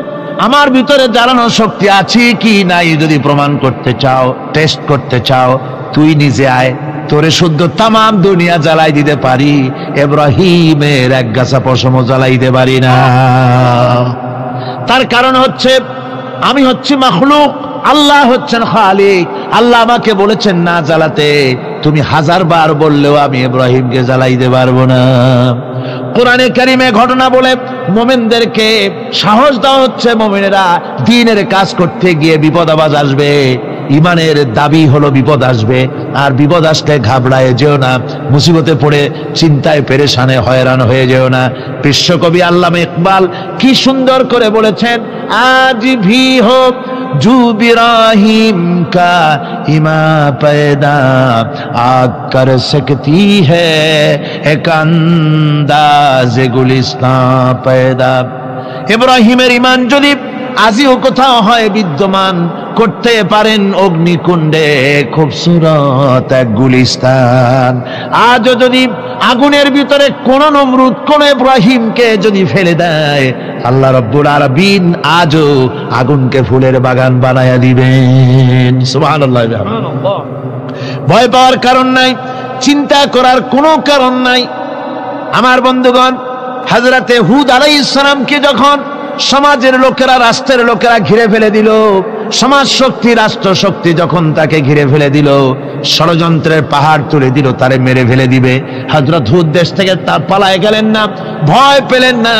আমার ভিতরে জ্বালানো শক্তি আছে কি নাই যদি প্রমাণ করতে চাও, টেস্ট করতে চাও, তুই নিজে আয়, তোরে শুদ্ধ তামাম দুনিয়া জ্বালাই দিতে পারি, ইব্রাহিমের এক গাছা পশমও জ্বালাইতে পারি না। তার কারণ হচ্ছে আমি হচ্ছি মাখলুক, আল্লাহ হচ্ছেন খালিক। আল্লাহ আমাকে বলেছেন না জ্বালাতে, তুমি 1000 বার বললেও আমি ইব্রাহিমকে জ্বালাইতে পারবো না। কোরআনে কারিমে ঘটনা বলে মুমিনদেরকে সাহস দেওয়া হচ্ছে, মুমিনেরা দ্বীনের কাজ করতে গিয়ে বিপদ আবাজ আসবে, ইমানের দাবি হলো বিপদ আসবে, আর বিপদ আসলে ঘাবড়ায় যেও না, মুসিবতে পড়ে চিন্তায় পেরেশানে হয়রান হয়ে যেও না। বিশ্বকবি আল্লামা ইকবাল কি সুন্দর করে বলেছেন, আজ ভি হোক জু ইব্রাহিম কা ইমা पैदा आग कर सकती है एक अंदाज गुलिस्तां पैदा। ইব্রাহিমের ঈমান যদি আজিও কোথাও হয় বিদ্যমান, করতে পারেন অগ্নিকুণ্ডে খুবসুরত এক গুলিস্তান। আজও যদি আগুনের ভিতরে কোন নমরুদ কোন ইব্রাহিমকে যদি ফেলে দেয়, আল্লাহ রাব্বুল আলামিন আজও আগুনকে ফুলের বাগান বানায়া দিবেন। সুবহানাল্লাহ। ভয় পাওয়ার কারণ নাই, চিন্তা করার কোনো কারণ নাই। আমার বন্ধুগণ, হযরতে হুদ আলাইহিস সালামকে যখন সমাজের লোকেরা, রাষ্ট্রের লোকেরা ঘিরে ফেলে দিল, সমাজ শক্তি, রাষ্ট্র শক্তি যখন তাকে ঘিরে ফেলে দিল, ষড়যন্ত্রের পাহাড় তুলে দিল, তারে মেরে ফেলে দিবে, হযরত হুদ দেশ থেকে তা পালায় গেলেন না, ভয় পেলেন না।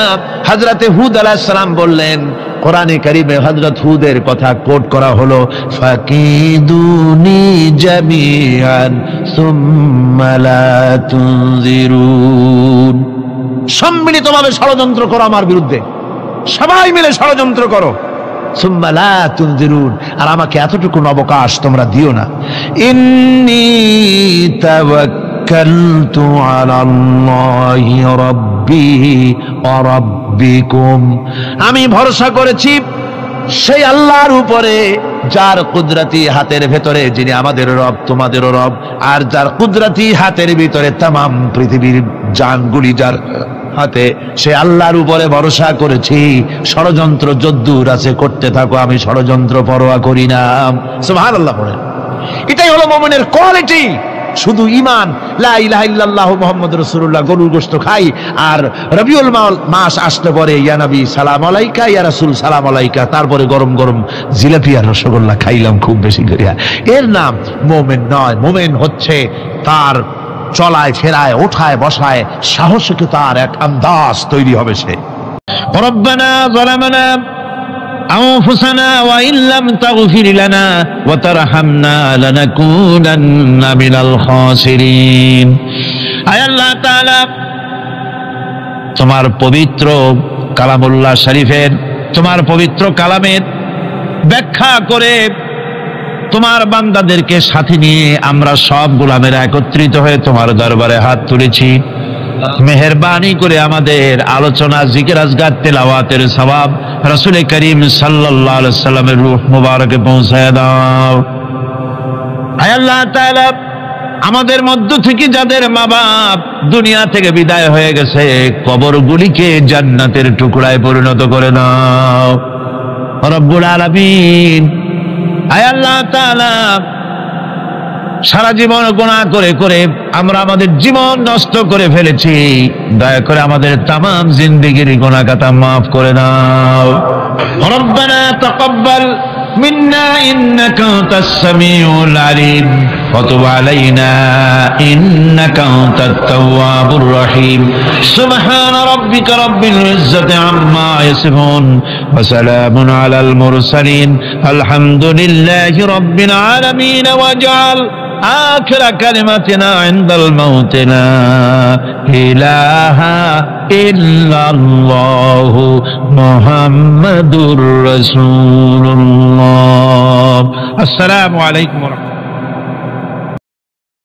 হযরতে হুদ আলাইহিস সালাম বললেন, কোরআনে কারিমে হযরত হুদের কথা কোট করা হলো, ফাকিদুনি জামিআন সুম্মা লা তুনজিরুন। সম্মিলিতভাবে ষড়যন্ত্র করো আমার বিরুদ্ধে, সবাই মিলে ষড়যন্ত্র করো, সুম্মা লা তুনজিরুন, আর আমাকে এতটুকু অবকাশ তোমরা দিও না। ইন্নী তাওয়াক্কালতু আলাল্লাহি রাব্বি ওয়া রাব্বিকুম, আমি ভরসা করেছি সেই আল্লাহর উপরে যার কুদরতি হাতের ভেতরে, যিনি আমাদের রব তোমাদেরও রব, আর যার কুদরতি হাতের ভিতরে তামাম পৃথিবীর জানগুলি যার হাতে, সে আল্লাহর উপরে ভরসা করেছি। ষড়যন্ত্র যদ্দূর আছে করতে থাকো, আমি ষড়যন্ত্র পরোয়া করি না। সুবহানাল্লাহ পড়েন। এটাই হলো মুমিনের কোয়ালিটি। শুধু ঈমান, লা ইলাহা ইল্লাল্লাহু মুহাম্মাদুর রাসূলুল্লাহ, গরুর গোশত খাই, আর রবিউল মাস আসলে পরে ইয়া নবী সালাম আলাইকা, ইয়া রাসূল সালাম আলাইকা, তারপরে গরম গরম জিলাপি আর রসগোল্লা খাইলাম খুব বেশি করিয়া, এর নাম মুমিন নয়। মুমিন হচ্ছে তার চলায় ফেরায় ওঠায় বসায় সাহসিকতার এক আন্দাজ তৈরি হবে সে। রব্বানা যালামনা أنفسنا وإن لم تغفر لنا وترحمنا لنكونن من الخاسرين। আয় আল্লাহ তাআলা, তোমার পবিত্র কালামুল্লাহ শরীফের, তোমার পবিত্র কালামের ব্যাখ্যা করে তোমার বান্দাদেরকে সাথে নিয়ে আমরা সব গোলামেরা একত্রিত হয়ে তোমার দরবারে হাত তুলেছি। মেহেরবানি করে আমাদের আলোচনা, জিকির, আজকার, তেলাওয়াতের সওয়াব রাসূল করিম সাল্লাল্লাহু আলাইহি সাল্লামের রূহ মুবারকে পৌঁছায় দাও। আয় আল্লাহ তাআলা, আমাদের মধ্য থেকে যাদের মা বাপ দুনিয়া থেকে বিদায় হয়ে গেছে, কবরগুলিকে জান্নাতের টুকরায় পরিণত করে দাও রব্বুল আলামিন। আয় আল্লাহ তাআলা, সারা জীবন গুনাহ করে করে আমরা আমাদের জীবন নষ্ট করে ফেলেছি, দয়া করে আমাদের তামাম জিন্দেগির গুনাহ খাতা মাফ করে দাও। রব্বানা তাকাব্বাল মিন্না ইন্নাকা আনতাস সামিউল আলিম ওয়া তুব আলাইনা ইন্নাকা আনতাত তাওয়াবুর রহিম। সুবহানা রাব্বিকা রাব্বিল ইজ্জাতি আম্মা ইয়াসিফুন ওয়া সালামুন আলাল মুরসালিন আলহামদুলিল্লাহি রাব্বিল আলামিন। ওয়াজআল آخر كلمتنا عند الموت لا إله إلا الله محمد رسول الله. السلام عليكم ورحمة الله.